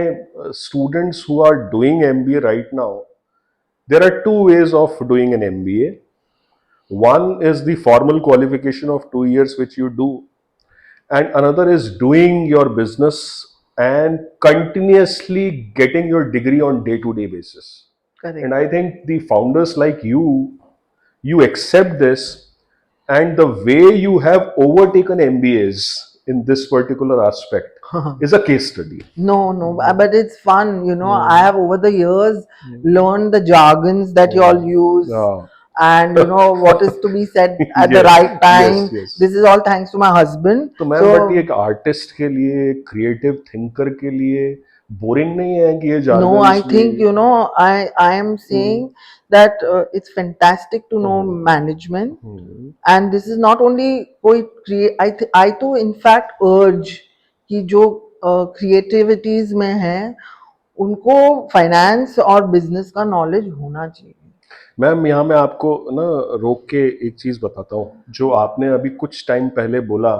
students who are doing MBA right now, there are two ways of doing an MBA. One is the formal qualification of 2 years, which you do, and another is doing your business and continuously getting your degree on day-to-day basis. And Correct. I think the founders like you accept this, and the way you have overtaken MBAs in this particular aspect is a case study. No, no, but it's fun. I have over the years learned the jargons that you all use, Yeah. and what is to be said at the Yes, right yes, time. yes. This is all thanks to my husband. तो ma'am but ये So एक artist के लिए, creative thinker के लिए boring नहीं है कि ये no, I जार्गन्स भी. think I am saying that it's fantastic to know management, and this is not only कोई create. I तो in fact urge कि जो creativities में हैं उनको फाइनेंस और बिजनेस का नॉलेज होना चाहिए. मैम यहाँ मैं आपको ना रोक के एक चीज बताता हूँ, जो आपने अभी कुछ टाइम पहले बोला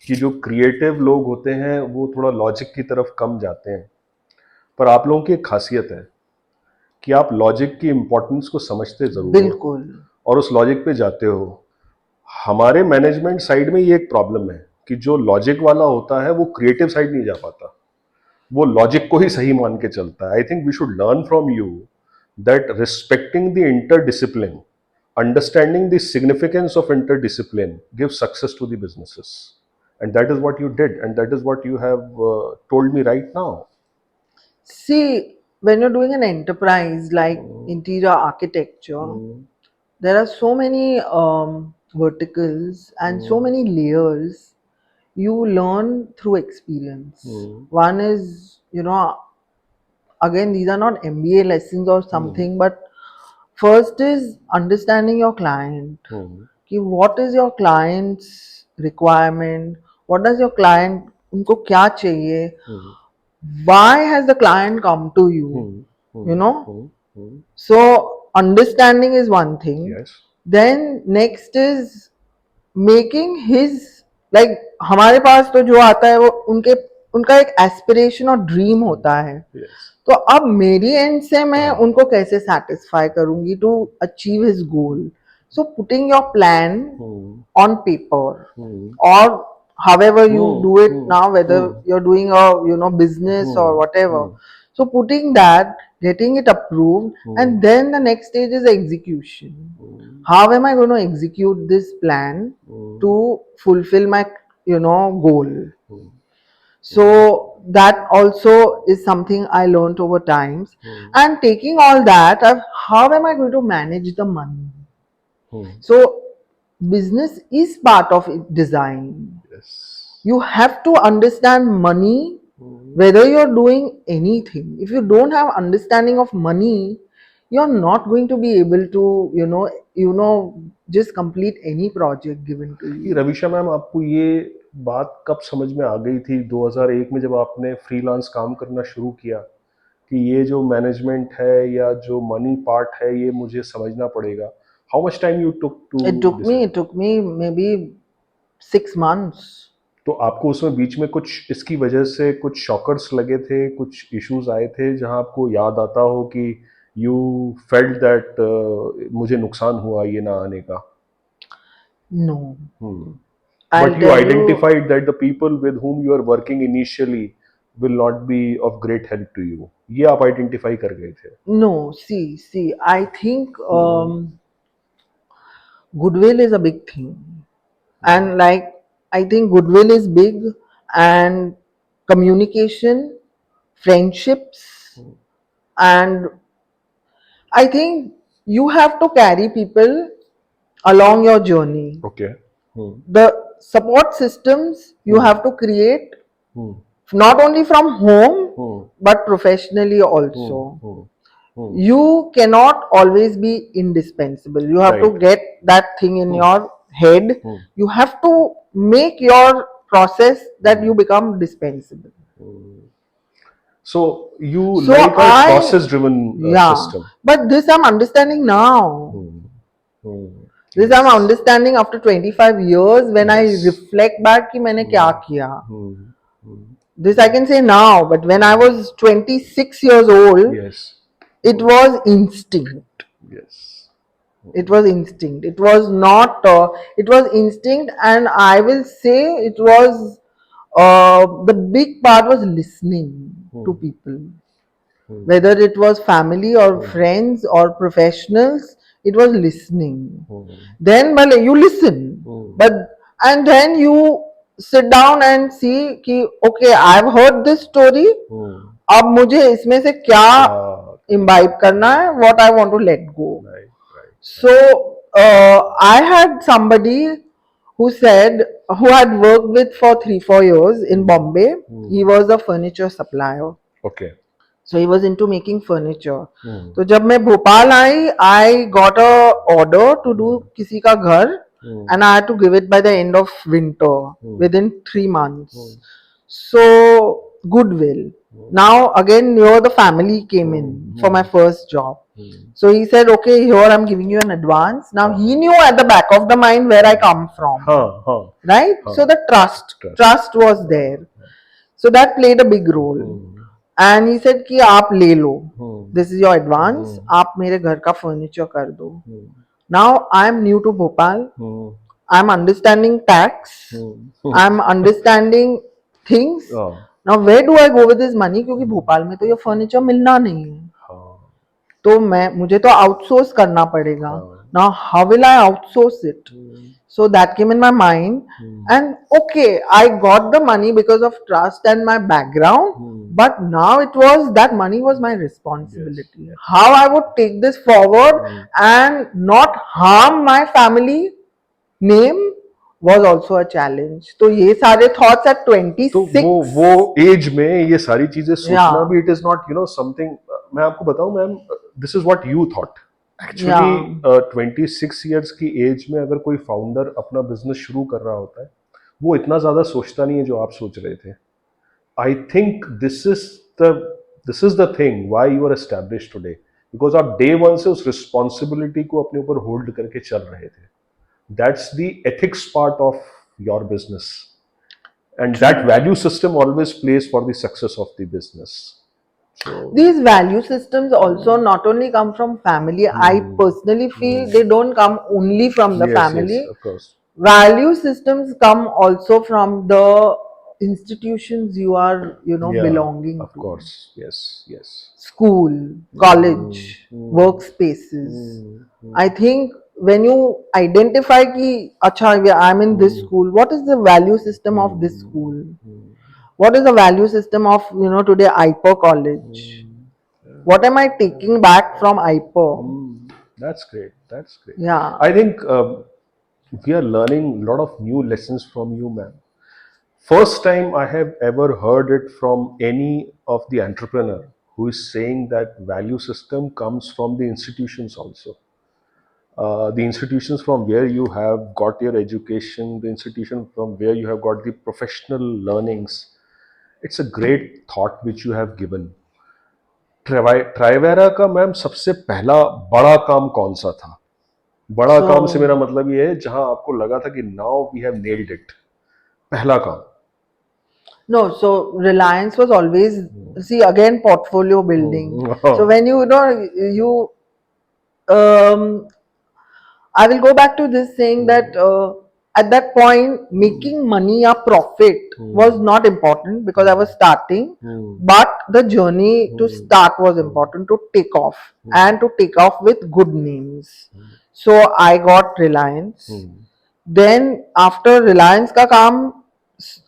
कि जो क्रिएटिव लोग होते हैं वो थोड़ा लॉजिक की तरफ कम जाते हैं, पर आप लोगों की एक खासियत है कि आप लॉजिक की इम्पोर्टेंस को समझते जरूर हो बिल्कुल. और उस लॉजिक पे जाते हो. हमारे मैनेजमेंट साइड में ये एक प्रॉब्लम है कि जो लॉजिक वाला होता है वो क्रिएटिव साइड नहीं जा पाता, वो लॉजिक को ही सही मान के चलता है. I think we should learn from you that respecting the interdiscipline, understanding the significance of interdiscipline gives success to the businesses, and that is what you did, and that is what you have told me right now. See, when you're doing an enterprise like interior architecture, there are so many verticals and so many layers you learn through experience. One is, again, these are not MBA lessons or something, but first is understanding your client. कि what is your client's requirement, what does your client, उनको क्या चाहिए, why has the client come to you, you know so understanding is one thing. Yes. Then next is making his, like हमारे पास तो जो आता है वो उनका एक एस्पिरेशन और ड्रीम होता है. Yes. तो अब मेरी एंड से मैं उनको कैसे सेटिस्फाई करूंगी to achieve his goal. So putting your plan on paper, or however you do it now, whether you're doing a business or whatever. So putting that, getting it approved, and then the next stage is execution. How am I going to execute this plan to fulfill my goal? So that also is something I learned over times. And taking all that, how am I going to manage the money? So business is part of design. Yes. You have to understand money, whether you're doing anything. If you don't have understanding of money, you're not going to be able to just complete any project given to ये you. Ravisha ma'am, आपको ये बात कब समझ में आ गई थी 2001 में जब आपने फ्रीलांस काम करना शुरू किया कि ये जो मैनेजमेंट है या जो मनी पार्ट है ये मुझे समझना पड़ेगा? How much time you took to It took me maybe 6 months. तो आपको उसमें बीच में कुछ इसकी वजह से कुछ शॉकर्स लगे थे, कुछ इश्यूज आए थे जहां आपको याद आता हो कि यू फेल्ट दैट मुझे नुकसान हुआ ये ना आने का? No. But I'll you tell you. identified that the people with whom you are working initially will not be of great help to you. ये आप आइडेंटिफाई कर गए थे. No, see, I think goodwill is a big thing. And like, I think goodwill is big, and communication, friendships, and I think you have to carry people along your journey. Okay. Hmm. The support systems you have to create Hmm. not only from home Hmm. but professionally Hmm. also. Hmm. Hmm. You cannot always be indispensable. You have Right. to get that thing in Hmm. your head. Hmm. You have to make your process that you become dispensable. So you So like a I, process-driven yeah, system. but this I'm understanding now. Hmm. Hmm. This I'm Yes. understanding after 25 years when I Yes. reflect back कि मैंने क्या किया. Hmm. Hmm. This I can say now, but when I was 26 years old, Yes. it was instinct. Yes. It was instinct. It was not, it was instinct, and I will say it was, the big part was listening to people. Whether it was family or friends or professionals, it was listening. Then, well, you listen, but and then you sit down and see कि okay, I've heard this story. अब मुझे इसमें से क्या imbibe करना है? What I want to let go. Right. Right. So I had somebody who said who had worked with for 3-4 years in Bombay. He was a furniture supplier. Okay. So he was into making furniture. तो जब मैं भोपाल आई, I got a order to do किसी का घर, and I had to give it by the end of winter within 3 months. So goodwill. Now again, here the family came in for my first job. So he said, okay, here I'm giving you an advance. Now he knew at the back of the mind where I come from, right? So the trust was there. So that played a big role. And he said कि आप ले लो, this is your advance, आप मेरे घर का furniture कर दो. Now I am new to Bhopal. I'm understanding tax. I'm understanding things. Now where do I go with this money? क्योंकि भोपाल में तो ये furniture मिलना नहीं है. तो मुझे तो आउटसोर्स करना पड़ेगा. Now how will I outsource it? So that came in my mind, and okay, I got the money because of trust and my background, but now it was that money was my responsibility. How I would take this forward and not harm my family name was also a challenge. तो ये सारे thoughts at 26. तो वो as में ये सारी चीजें सोचना भी, इट इज नॉट समथिंग. मैं आपको बताऊं ma'am, this is what you thought. Actually 26 years की एज में अगर कोई फाउंडर अपना बिजनेस शुरू कर रहा होता है, वो इतना ज्यादा सोचता नहीं है जो आप सोच रहे थे. I think this is the thing why you are established today, because आप डे वन से उस रिस्पॉन्सिबिलिटी को अपने ऊपर होल्ड करके चल रहे थे. That's the ethics part of your business, and that value system always plays for the success of the business. So these value systems also not only come from family. I personally feel they don't come only from the family. yes, of course. Value systems come also from the institutions you are belonging Of to. course, yes. School, college, workspaces. I think when you identify ki acha I'm in this school, what is the value system of this school? What is the value system of today IPER college? What am I taking back from IPER? That's great. Yeah. I think we are learning a lot of new lessons from you, ma'am. First time I have ever heard it from any of the entrepreneur who is saying that value system comes from the institutions also. The institutions from where you have got your education, the institution from where you have got the professional learnings. It's a great thought which you have given. ट्राइवेरा का ma'am सबसे पहला बड़ा काम कौन सा था? बड़ा काम से मेरा मतलब ये है जहां आपको लगा था कि now we have nailed it. पहला काम. No, so Reliance was always, see again, portfolio building. So when I will go back to this saying that at that point, making money or profit was not important because I was starting, but the journey to start was important, to take off and to take off with good names. So I got Reliance. Then after Reliance ka kaam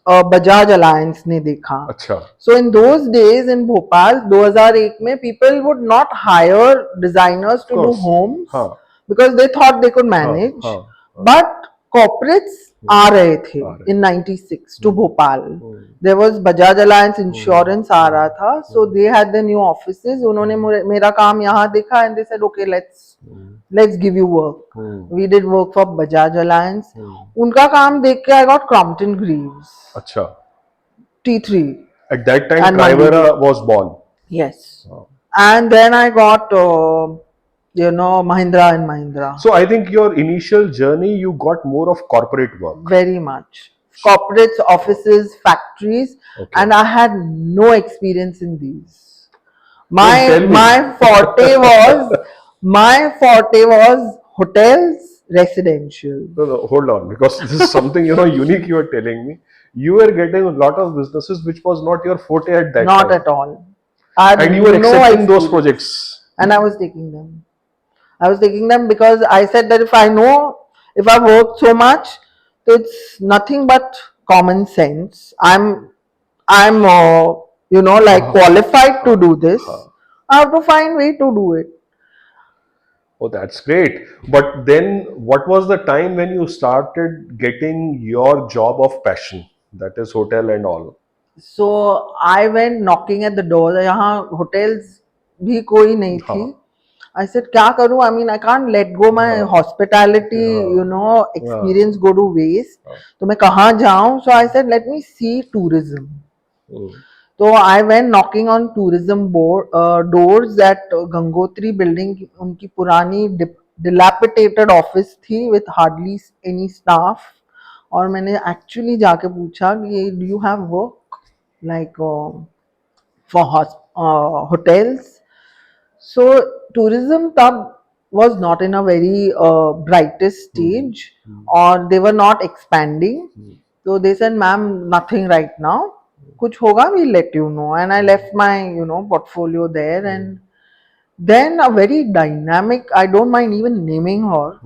Bajaj alliance ने देखा. अच्छा. So in those days in Bhopal 2001 में people would not hire designers Of to do course. homes हाँ. because they thought they could हाँ. manage. हाँ. But corporates आ रहे थे आ रहे. in 96 to Bhopal. Hmm. There was Bajaj Alliance Insurance आ रहा था. So they had the new offices. उन्होंने मेरा काम यहाँ देखा and they said okay let's give you work. We did work for Bajaj Alliance. उनका काम देख के I got Crompton Greaves. अच्छा. T3 At that time, and Trivera Mandip. was born. Yes. And then I got Mahindra and Mahindra. So I think your initial journey, you got more of corporate work. Very much. Corporates, offices, factories, Okay. and I had no experience in these. Don't tell me. My forte was hotels, residential. No, hold on, because this is something unique you are telling me. You were getting a lot of businesses which was not your forte at that Not time. at all. I had And you were no accepting those experience. projects. And I was taking them. I was taking them because I said that if I worked so much, so it's nothing but common sense. I'm qualified to do this. I have to find way to do it. Oh, that's great. But then, what was the time when you started getting your job of passion? That is hotel and all. So I went knocking at the door. यहाँ hotels भी कोई नहीं थी. I said क्या करूँ? I mean I can't let go my hospitality, experience go to waste. तो मैं कहाँ जाऊँ? So I said let me see tourism. So I went knocking on tourism doors at Gangotri building. उनकी पुरानी dilapidated office थी with hardly any staff. और मैंने actually जाके पूछा कि do you have work like for hotels? So tourism tab was not in a very brightest stage, or they were not expanding. So they said, "Ma'am, nothing right now. Kuch hoga, we'll let you know." And I left my portfolio there, and then a very dynamic. I don't mind even naming her.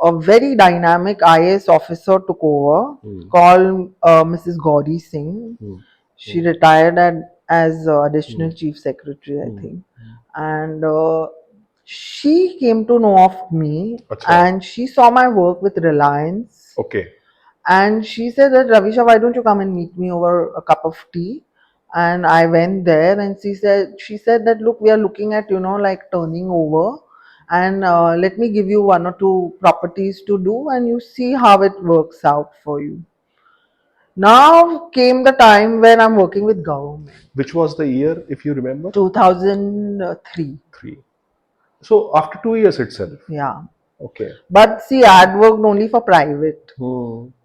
A very dynamic IAS officer took over, called Mrs. Gauri Singh. She retired as additional chief secretary, I think, and she came to know of me, Acha. and she saw my work with Reliance, Okay. and she said that Ravisha, why don't you come and meet me over a cup of tea? And I went there, and she said that look, we are looking at like turning over, and let me give you one or two properties to do, and you see how it works out for you. Now came the time when I'm working with government. Which was the year, if you remember? 2003. 3. So after 2 years itself. Yeah. Okay. But see, I had worked only for private.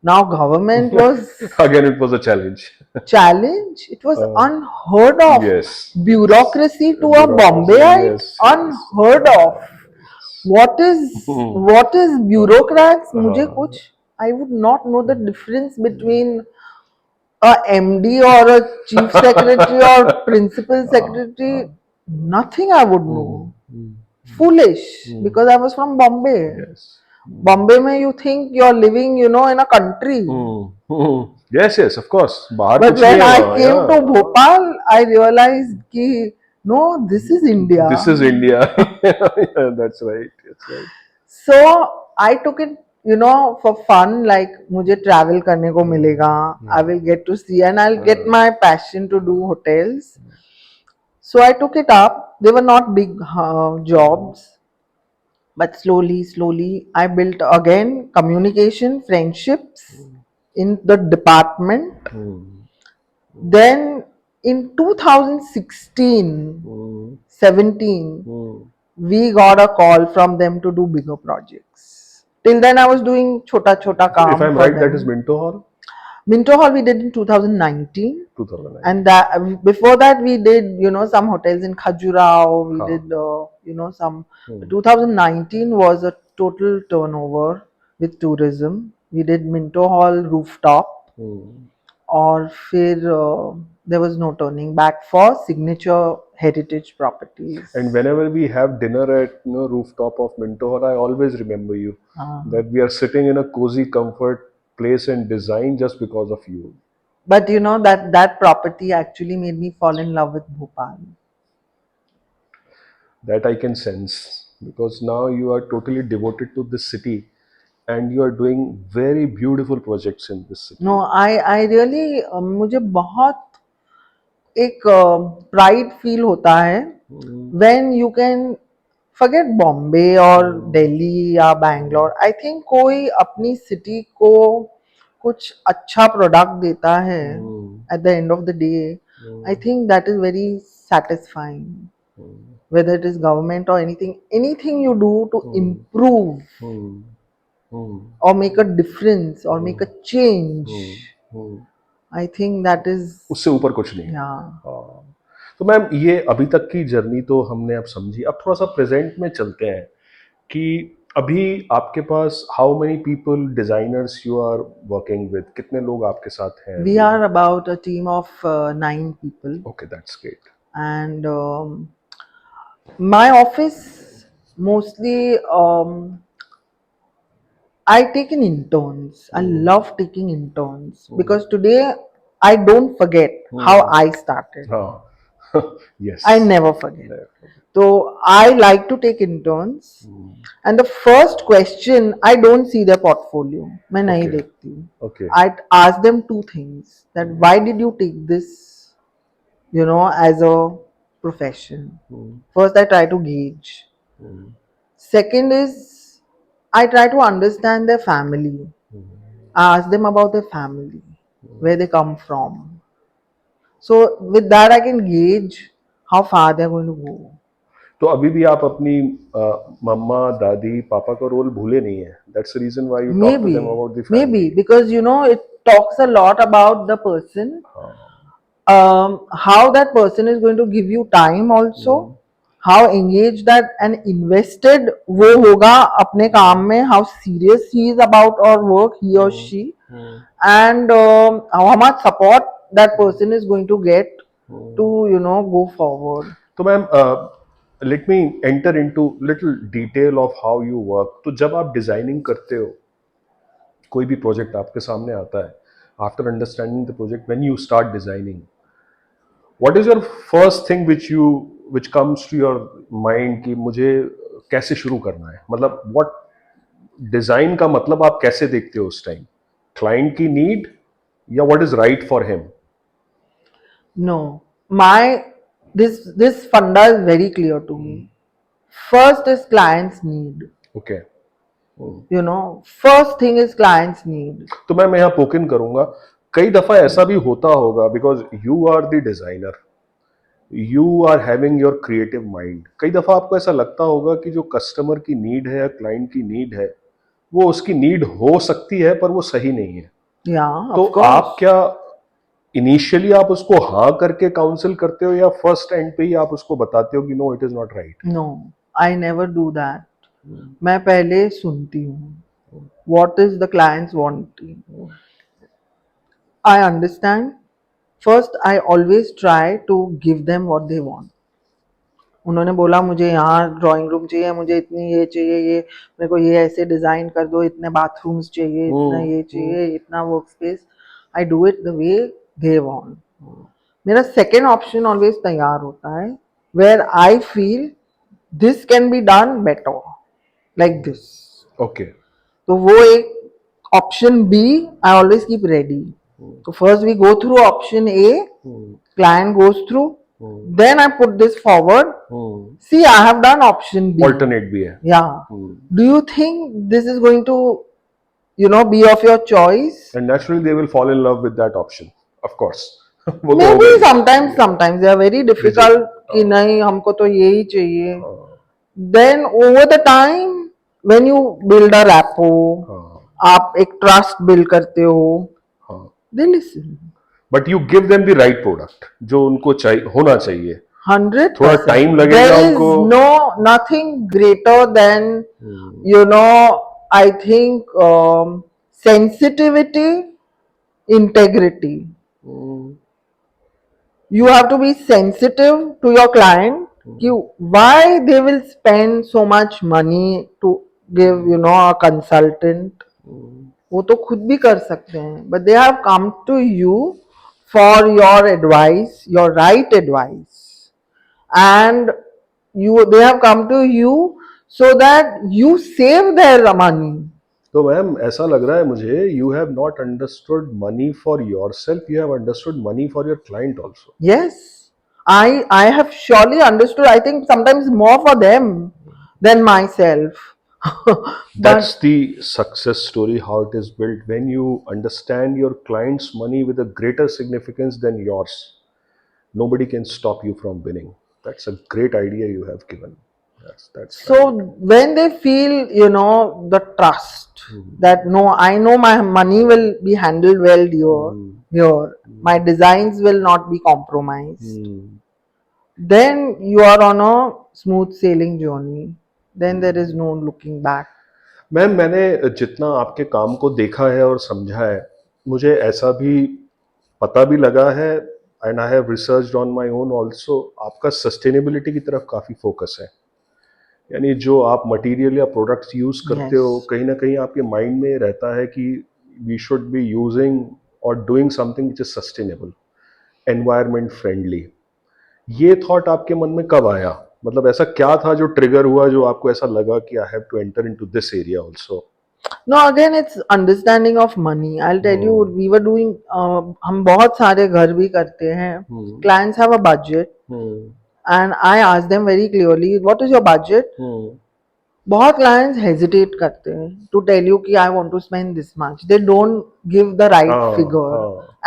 Now government was Again, it was a challenge. challenge. It was unheard of. Yes. Bureaucracy to a Bombayite, Yes. unheard of. What is bureaucrats? मुझे कुछ I would not know the difference between a MD or a chief secretary or principal secretary. Nothing I would know. Foolish, because I was from Bombay. Yes. Bombay mein you think you're living, in a country. Yes, of course. But when I came to Bhopal, I realized कि no, this is India. This is India. Yeah, that's right. So I took it, for fun. Like मुझे travel करने को मिलेगा. I will get to see, and I'll get my passion to do hotels. So I took it up. They were not big jobs, but slowly, I built again communication, friendships in the department. Then in 2016, 17, we got a call from them to do bigger projects. Till then, I was doing chota kaam. If I'm right, that is Minto Hall. Minto Hall we did in 2019. 2019. And before that we did some hotels in Khajuraho. We did some. 2019 was a total turnover with tourism. We did Minto Hall rooftop, और फिर there was no turning back for signature heritage properties. And whenever we have dinner at rooftop of Minto Hall, I always remember you. That we are sitting in a cozy comfort place and design just because of you. But you know that property actually made me fall in love with Bhopal. That I can sense because now you are totally devoted to this city and you are doing very beautiful projects in this city. No, I really मुझे बहुत एक pride feel होता है when you can forget Bombay और दिल्ली या Bangalore. I think कोई अपनी city को कुछ अच्छा प्रोडक्ट देता है at the end of the day. I think that is very satisfying, whether it is government or anything you do to improve or make a difference or make a change. I think that is, उससे ऊपर कुछ नहीं. yeah. हाँ. तो ma'am ये अभी तक की जर्नी तो हमने अब समझी. अब थोड़ा सा प्रेजेंट में चलते हैं कि अभी आपके पास how many people designers you are working with, कितने लोग आपके साथ हैं? We are about a team of 9 people, okay, that's great. and my office mostly I take in interns. I love taking interns because today I don't forget how I started. हाँ. Yes. I never forget. So I like to take interns, and the first question, I don't see their portfolio. मैं नहीं Okay. देखती हूँ. Okay. I ask them two things: that why did you take this, you know, as a profession? First, I try to gauge. Second is, I try to understand their family. I ask them about their family, where they come from. So with that, I can gauge how far they're going to go. तो अभी भी आप अपनी मम्मा दादी पापा का role भूले नहीं है. That's the reason why you talk to them about the family. Maybe because you know it talks a lot about the person, how that person is going to give you time also, how engaged that and invested वो होगा अपने काम में, how serious he is about our work, he or she, and how much support that person is going to get to, you know, go forward. तो ma'am let me enter into little detail of how you work. तो जब आप designing करते हो, कोई भी project आपके सामने आता है, after understanding the project, when you start designing, what is your first thing which comes to your mind कि मुझे कैसे शुरू करना है? मतलब व्हाट डिजाइन का मतलब आप कैसे देखते हो उस टाइम? क्लाइंट की नीड या what is right for him? No, this funda is very clear to me. First is client's need. Okay. You know, first thing is client's need. तो मैं यहाँ पोक इन करूंगा. कई दफा ऐसा भी होता होगा because you are the designer, you are having your creative mind. कई दफा आपको ऐसा लगता होगा कि जो कस्टमर की नीड है या क्लाइंट की नीड है, वो उसकी नीड हो सकती है पर वो सही नहीं है. Yeah, तो of course. आप क्या इनिशियली आप उसको हाँ करके काउंसिल करते हो या फर्स्ट एंड पे ही आप उसको बताते हो कि no it is not right? No, I never do that. मैं पहले सुनती हूँ. What is the client's wanting? I understand. First, I always try to give them what they want. उन्होंने बोला मुझे यहाँ ड्राइंग रूम चाहिए, मुझे इतनी ये चाहिए, ये मेरे को ये ऐसे डिजाइन कर दो, इतने बाथरूम्स चाहिए, इतना ये चाहिए, इतना work space. I do it the way they want. मेरा सेकेंड ऑप्शन ऑलवेज तैयार होता है, where I feel this can be done better like this. Okay. तो वो एक option B I always keep ready. So first we go through option A, client goes through, then I put this forward. See, I have done option B. Alternate भी है. Yeah. Do you think this is going to, you know, be of your choice? And naturally they will fall in love with that option, of course. वो तो Maybe होगा ही. sometimes they are very difficult कि नहीं हमको तो यही चाहिए. Then over the time when you build a rapport, आप एक trust build करते हो, they listen. But you give them the right product जो उनको चाहिए, होना चाहिए. 100%. थोड़ा टाइम लगेगा There उनको. is no nothing greater than, you know, I think sensitivity, integrity. You have to be sensitive to your client. कि why they will spend so much money to give, you know, a consultant. वो तो खुद भी कर सकते हैं, but they have come to you for your advice, your right advice, and they have come to you so that you save their money. तो ma'am ऐसा लग रहा है मुझे you have not understood money for yourself, you have understood money for your client also. Yes, I have surely understood. I think sometimes more for them than myself. But That's the success story, how it is built. When you understand your client's money with a greater significance than yours, nobody can stop you from winning. That's a great idea you have given. That's so right. when they feel, the trust that no, I know my money will be handled well here, my designs will not be compromised, then you are on a smooth sailing journey. Then there is no looking back. Ma'am मैंने जितना आपके काम को देखा है और समझा है, मुझे ऐसा भी पता भी लगा है and I have researched on my own also, आपका सस्टेनेबिलिटी की तरफ काफ़ी फोकस है. यानी जो आप मटेरियल या प्रोडक्ट्स यूज़ करते Yes. हो, कहीं ना कहीं आपके माइंड में रहता है कि वी शुड बी यूजिंग और doing something which is sustainable, environment friendly. ये थॉट आपके मन में कब आया? मतलब ऐसा क्या था जो ट्रिगर हुआ जो आपको ऐसा लगा कि I have to enter into this area also? No, again, it's understanding of money. I'll tell you, we were doing, हम बहुत सारे घर भी करते हैं. Clients have a budget, and I ask them very clearly, what is your budget? बहुत clients hesitate करते हैं to tell you कि I want to spend this much. They don't give the right figure,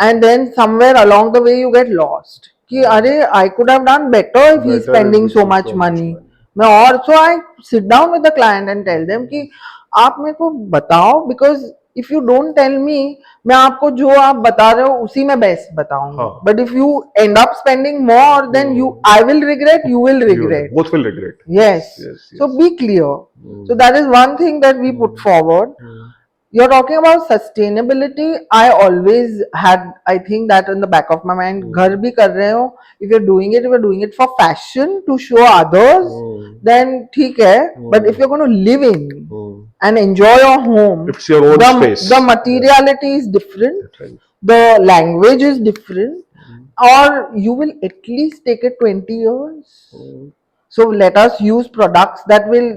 and then somewhere along the way you get lost. कि अरे I could have done better if he's spending so much money. मैं also I sit down with the client and tell them कि आप मेरे को बताओ, because if you don't tell me, मैं आपको जो आप बता रहे हो उसी में बेस्ट बताऊंगा. But if you end up spending more, then I will regret, you will regret. Both will regret. Yes. So be clear. So that is one thing that we put forward. You're talking about sustainability. I always had, I think, that in the back of my mind. घर भी कर रहे हो, if you're doing it for fashion to show others, then ठीक है. But if you're going to live in and enjoy your home, it's your own space. The materiality is different. The language is different, or you will at least take it 20 years. So let us use products that will,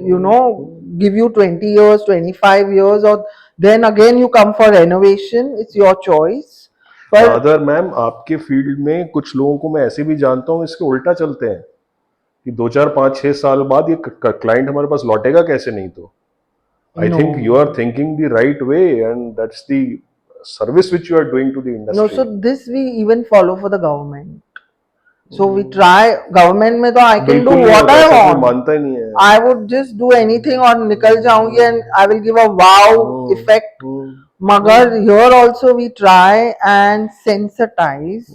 give you 20 years, 25 years, or then again you come for renovation. It's your choice. But other ma'am आपके field में कुछ लोगों को मैं ऐसे भी जानता हूँ इसके उल्टा चलते हैं कि 2 4 5 6 साल बाद ये क्लाइंट हमारे पास लौटेगा कैसे, नहीं तो I think you are thinking the right way, and that's the service which you are doing to the industry. No, so this we even follow for the government. So we try government में तो I can do what I want. मानता ही नहीं है. I would just do anything और निकल जाऊंगी and I will give a wow effect. मगर here also we try and sensitize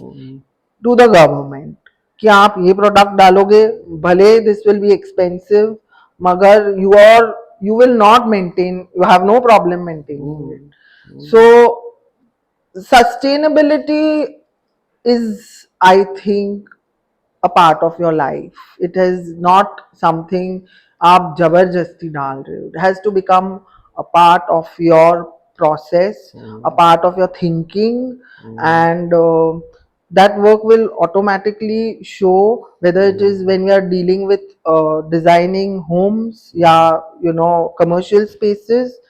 to the government कि आप ये product डालोगे, भले this will be expensive, मगर you will not maintain, you have no problem maintaining it. So sustainability is, I think, a part of your life. It is not something आप जबरदस्ती डाल रहे हो. It has to become a part of your process, a part of your thinking, and that work will automatically show, whether it is when we are dealing with designing homes, yeah, commercial spaces.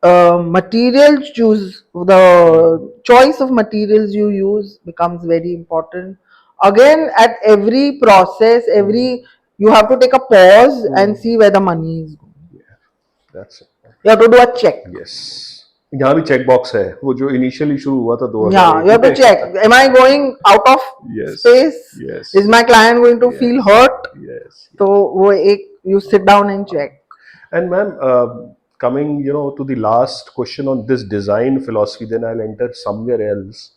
Materials choose, the choice of materials you use becomes very important. Again, at every process, you have to take a pause and see where the money is going. That's it. You have to do a check. Yes. यहाँ भी check box है, वो जो initially शुरू हुआ था 2000. Yeah, you have to check. Am I going out of space? Yes. Is my client going to feel hurt? Yes. So वो एक, you sit down and check. And ma'am, coming to the last question on this design philosophy, then I'll enter somewhere else.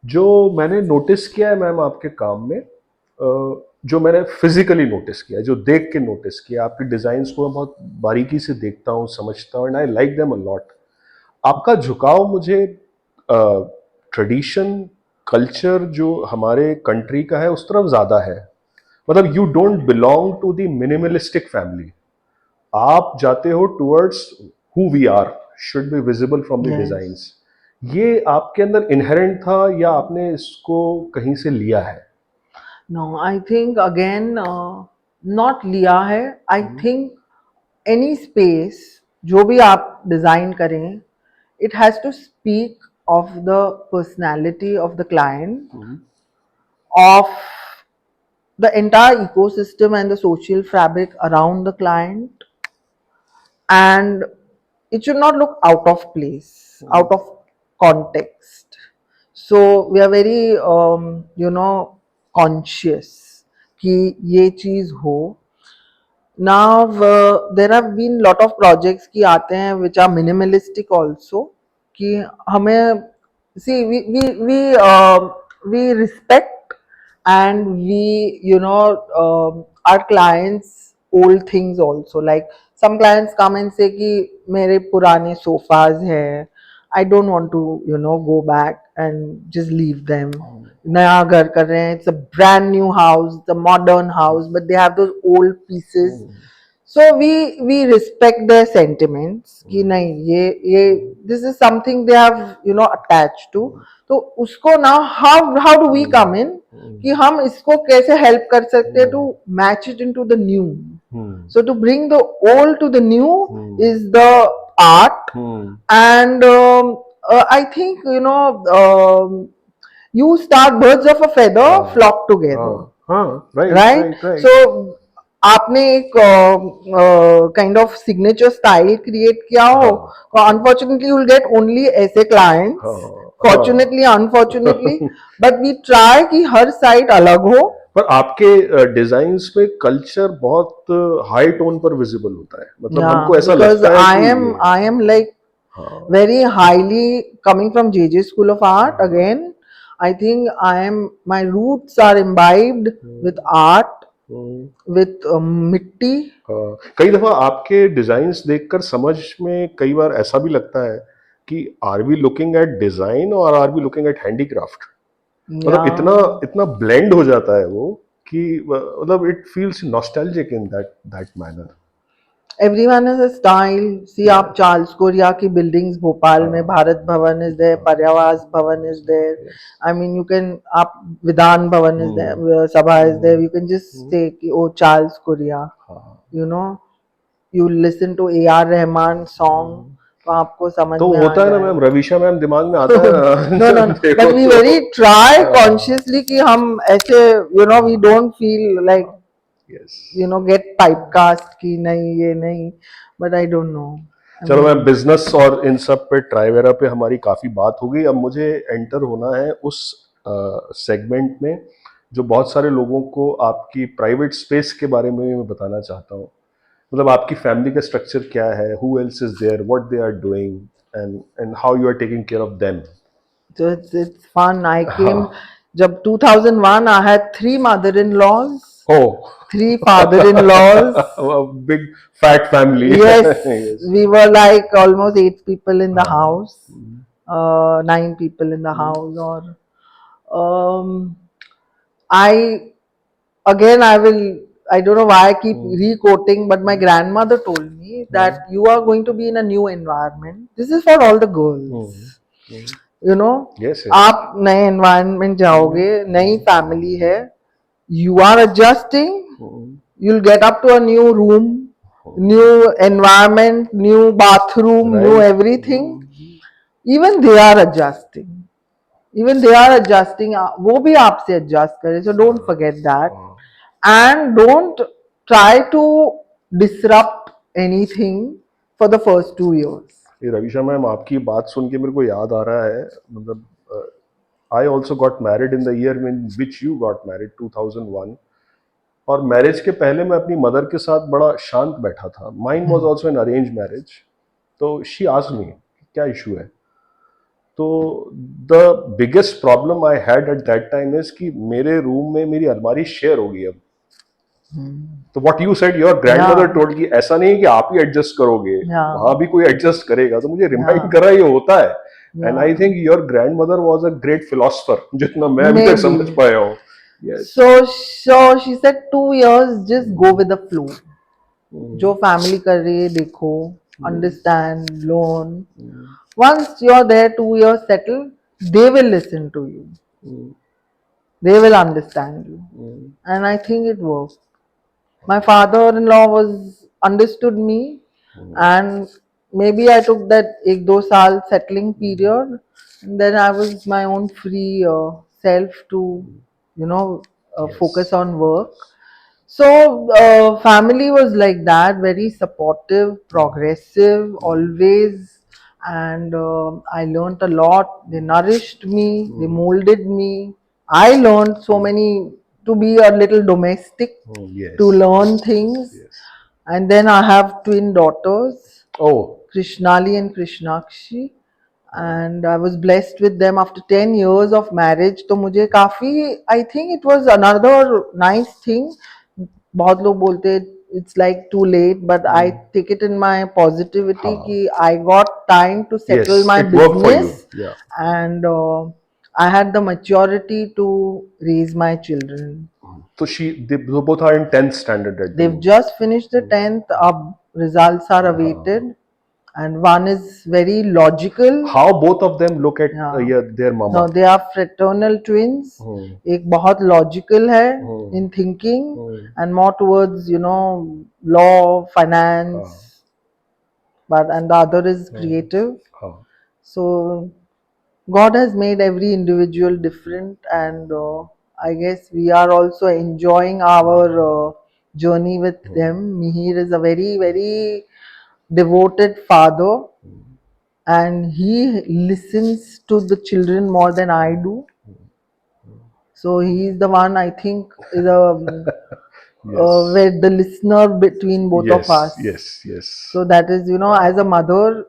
जो मैंने notice किया है ma'am आपके काम में, जो मैंने फिजिकली नोटिस किया, जो देख के नोटिस किया, आपके डिजाइन्स को मैं बहुत बारीकी से देखता हूँ, समझता हूँ, and I like them a lot. आपका झुकाव मुझे ट्रेडिशन कल्चर जो हमारे कंट्री का है उस तरफ ज्यादा है. मतलब you don't belong to the minimalistic family, आप जाते हो towards who we are should be visible from the designs. ये आपके अंदर इनहेरेंट था या आपने इसको कहीं से लिया है? No, I think again not लिया है। आई थिंक एनी स्पेस जो भी आप डिजाइन करें, it has to speak of the personality of the client, of the entire ecosystem and the social fabric around the client, and it should not look out of place, out of context. So we are very conscious कि ये चीज हो. Now there have been lot of projects की आते हैं which are minimalistic also, कि हमें see we respect and we our clients old things also, like some clients come and say कि मेरे पुराने sofas है, I don't want to go back and just leave them. नया घर कर रहे हैं, it's a brand new house, it's a modern house, but they have those old pieces. So we respect their sentiments कि नहीं ये this is something they have attached to. तो उसको ना how do we come in कि हम इसको कैसे help कर सकते हैं to match it into the new. So to bring the old to the new is the art. And I think you start birds of a feather flock together. हाँ, right, Right? right, right. So आपने एक kind of signature style create किया हो, unfortunately you will get only ऐसे clients, fortunately unfortunately, but we try कि हर site अलग हो. पर आपके डिजाइन्स में कल्चर बहुत हाई टोन पर विजिबल होता है, मतलब हमको ऐसा लगता है कि I am like very highly coming from JJ School of Art. Again, I think my roots are imbibed with art, with मिट्टी. कई दफा आपके डिजाइन्स देखकर समझ में कई बार ऐसा भी लगता है कि are we looking at design और are we looking at handicraft. मतलब इतना इतना ब्लेंड हो जाता है वो कि मतलब it feels nostalgic in that manner. Everyone has a style. See, आप चार्ल्स कोरिया की बिल्डिंग्स भोपाल में, Bharat Bhavan is there, Paryavas Bhavan is there. I mean you can, आप Vidhan Bhavan is there, Sabha is there, you can just say कि oh Charles Correa. You know, you listen to AR Rahman song तो आपको समझ तो में होता आ है ना जाएगा. मैम, रविशा मैम दिमाग में आता है. No, no, no. देखो But we तो very try consciously कि हम ऐसे we don't feel like yes. get typecast कि नहीं ये नहीं. But I don't know. चलो मैम, बिजनेस और इन सब पे, ट्राइवेरा पे हमारी काफ़ी बात हो गई. अब मुझे एंटर होना है उस सेगमेंट में जो बहुत सारे लोगों को आपकी प्राइवेट स्पेस के बारे में मैं बताना चाहता हूँ. मतलब आपकी फैमिली का स्ट्रक्चर क्या है, who else is there, what they are doing, and how you are taking care of them. So it's fun. I came जब 2001 I had 3 mother-in-laws, Oh, 3 father-in-laws. a big fat family. Yes, Yes. we were like almost 8 people in the house, 9 people in the house. Or I again I don't know why I keep re-quoting, but my grandmother told me that you are going to be in a new environment. This is for all the girls. You know, Yes, yes. आप नए environment जाओगे, नई family है, you are adjusting, you'll get up to a new room, new environment, new bathroom, new Right. everything. Even they are adjusting. Even they are adjusting. वो भी आपसे adjust करे. So don't forget that. And don't try to disrupt anything for the first 2 years. ये Ravisha ma'am, आपकी बात सुन के मेरे को याद आ रहा है, मतलब I also got married in the year in which you got married, 2001. और मैरिज के पहले मैं अपनी मदर के साथ बड़ा शांत बैठा था. Mine was also an arrange marriage. तो शी आस्क्ड मी क्या इशू है. तो the biggest problem I had at that time is कि मेरे रूम में मेरी अलमारी शेयर हो गई अब. तो what you said, your grandmother told कि ऐसा नहीं कि आप ही एडजस्ट करोगे, वहां भी कोई एडजस्ट करेगा. तो मुझे रिमाइंड कर रहा है ये होता है. And I think your grandmother was a great philosopher, जितना मैं अभी तक समझ पाया हूँ. So she said 2 years just go with the flow. जो फैमिली कर रही है देखो, understand, learn. Once you're there 2 years settled, they will listen to you. Mm, They will understand you. mm, And I think it worked. My father-in-law was understood me, mm, and maybe I took that ek do saal settling period, and then I was my own free self to, you know, focus yes. on work. So family was like that, very supportive, progressive, always, and I learned a lot. They nourished me, they Mm, molded me. I learned so many to be a little domestic, to yes, learn yes, things. yes. And then I have twin daughters, Oh, Krishnali and Krishnakshi, and I was blessed with them after 10 years of marriage. तो मुझे काफ़ी, I think it was another nice thing. बहुत लोग बोलते हैं it's like too late, but I take it in my positivity हाँ. कि I got time to settle Yes, my it worked for you. business, Yeah. and I had the maturity to raise my children. So they both are in 10th standard at the They've moment. just finished the 10th, results are awaited, and one is very logical. How both of them look at Yeah. yeah, their No, mama? they are fraternal twins. Hmm. एक बहुत logical है Hmm. in thinking, Hmm. and more towards, law, हाँ. finance, but and the other is Hmm. creative. हाँ. So God has made every individual different, and I guess we are also enjoying our journey with them. Mihir is a very, very devoted father, and he listens to the children more than I do. So he is the one, I think, is a Yes. where the listener between both of Yes. us. Yes. Yes. So that is, as a mother,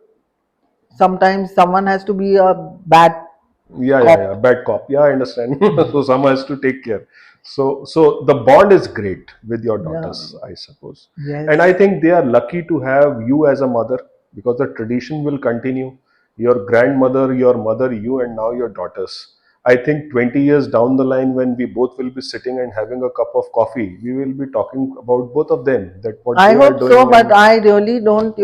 sometimes someone has to be a bad Yeah, yeah, yeah. cop. Bad cop. Yeah, I understand. So someone has to take care. So the bond is great with your Yeah. daughters, I suppose. And I Yes. think they are lucky to have you as a mother because the tradition will continue. Your grandmother, your mother, you, and now your daughters. I think 20 years down the line, when we both will be sitting and having a cup of coffee, we will be talking about both of them, that what I they are hope so, doing. but And I really don't,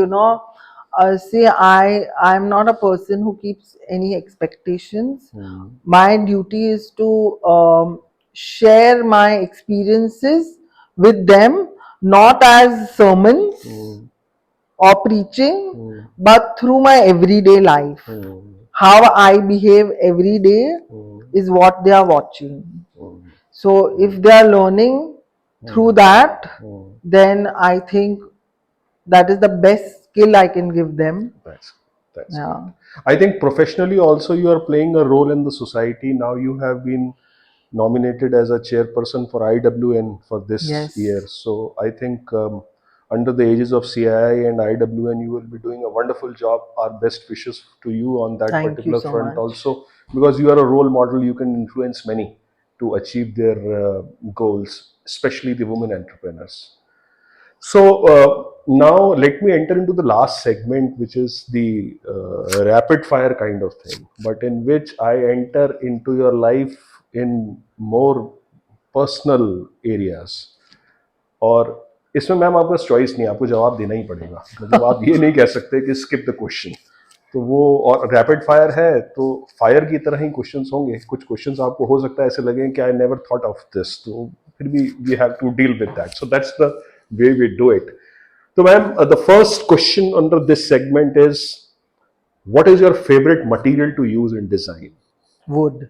see, I'm not a person who keeps any expectations. Hmm, My duty is to share my experiences with them, not as sermons hmm, or preaching, hmm, but through my everyday life. hmm, How I behave every day hmm, is what they are watching. hmm, So if they are learning through that, hmm. then I think that is the best skill I can give them. That's that's great. Yeah. I think professionally also you are playing a role in the society. Now you have been nominated as a chairperson for IWN for this year. Yes. So I think under the aegis of CII and IWN, you will be doing a wonderful job. Our best wishes to you on that Thank you particular so front much. also, because you are a role model. You can influence many to achieve their goals, especially the women entrepreneurs. So now let me enter into the last segment, which is the rapid fire kind of thing, but in which I enter into your life in more personal areas. और इसमें ma'am आपका choice नहीं है, आपको जवाब देना ही पड़ेगा, मतलब आप ये नहीं कह सकते कि स्किप द क्वेश्चन। तो वो और रैपिड फायर है तो फायर की तरह ही क्वेश्चंस होंगे। कुछ क्वेश्चंस आपको हो सकता है ऐसे लगे कि I never thought of this, तो फिर भी we have to deal with that, so that's the way we do it. तो ma'am the first question under this segment is what is your favourite material to use in design? Wood.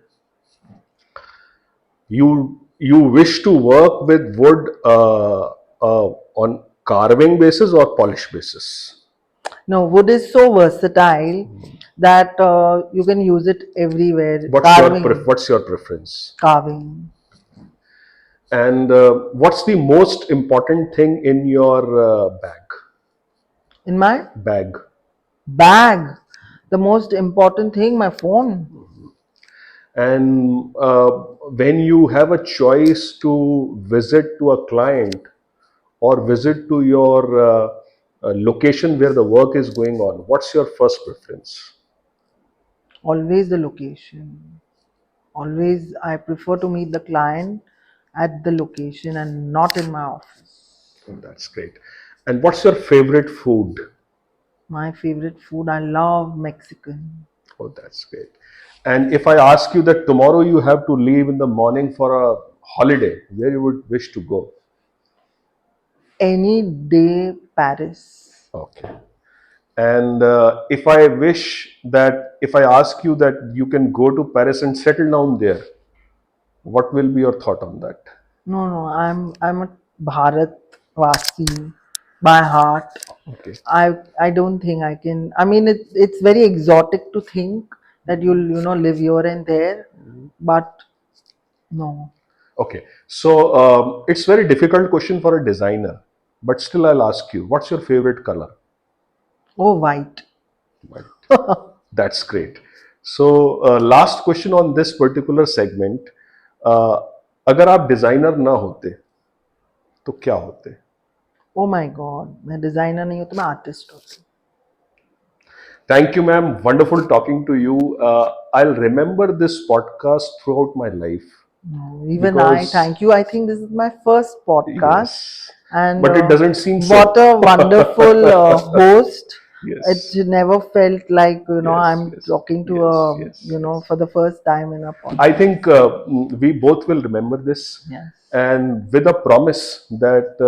You wish to work with wood on carving basis or polish basis? No, wood is so versatile that you can use it everywhere. What's your preference? Carving. And what's the most important thing in your In my bag? bag, the most important thing, my phone. And when you have a choice to visit to a client or visit to your location where the work is going on, what's your first preference? Always the location. Always, I prefer to meet the client at the location and not in my office. Oh, that's great. And what's your favorite food? My favorite food, I love Mexican. Oh, that's great. And if I ask you that tomorrow you have to leave in the morning for a holiday, where you would wish to go? Any day, Paris. Okay. And if I wish that, if I ask you that you can go to Paris and settle down there, what will be your thought on that? No, no, I'm a Bharat Vasi by heart. Okay. I don't think I can. I mean, it's very exotic to think that you'll live here and there, but no. Okay. So it's very difficult question for a designer, but still I'll ask you, what's your favorite color? Oh, white. Right. That's great. So last question on this particular segment. uh, अगर आप designer ना होते तो क्या होते? Oh my God, मैं designer नहीं हूँ तो मैं आर्टिस्ट होती. Thank you, ma'am. Wonderful talking to you. I'll remember this podcast throughout my life No, even I because, thank you. I think this is my first podcast, yes, and but it doesn't seem what so. a wonderful host. It Yes, never felt like yes, I'm yes, talking to yes, a yes, yes. for the first time in a I podcast. think we both will remember this, Yes. and with a promise that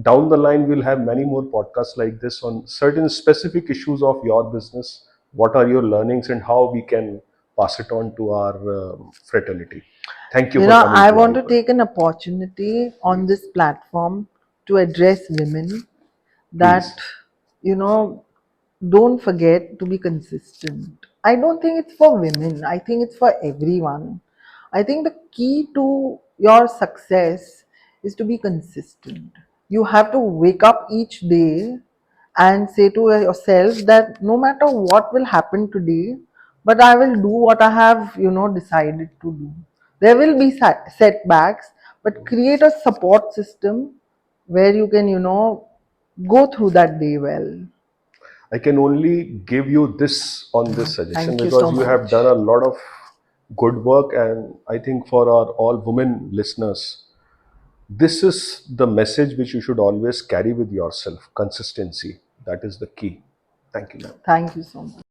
down the line we'll have many more podcasts like this on certain specific issues of your business. What are your learnings and how we can pass it on to our fraternity. Thank you for coming I to want to Hyper. take an opportunity on Please, this platform to address women that, please. you know, don't forget to be consistent. I don't think it's for women, I think it's for everyone. I think the key to your success is to be consistent. You have to wake up each day and say to yourself that no matter what will happen today, but I will do what I have decided to do. There will be setbacks, but create a support system where you can go through that day well. I can only give you this on this suggestion Thank you so because you have done much. a lot of good work, and I think for our all women listeners, this is the message which you should always carry with yourself. Consistency. That is the key. Thank you, ma'am. Thank you so much.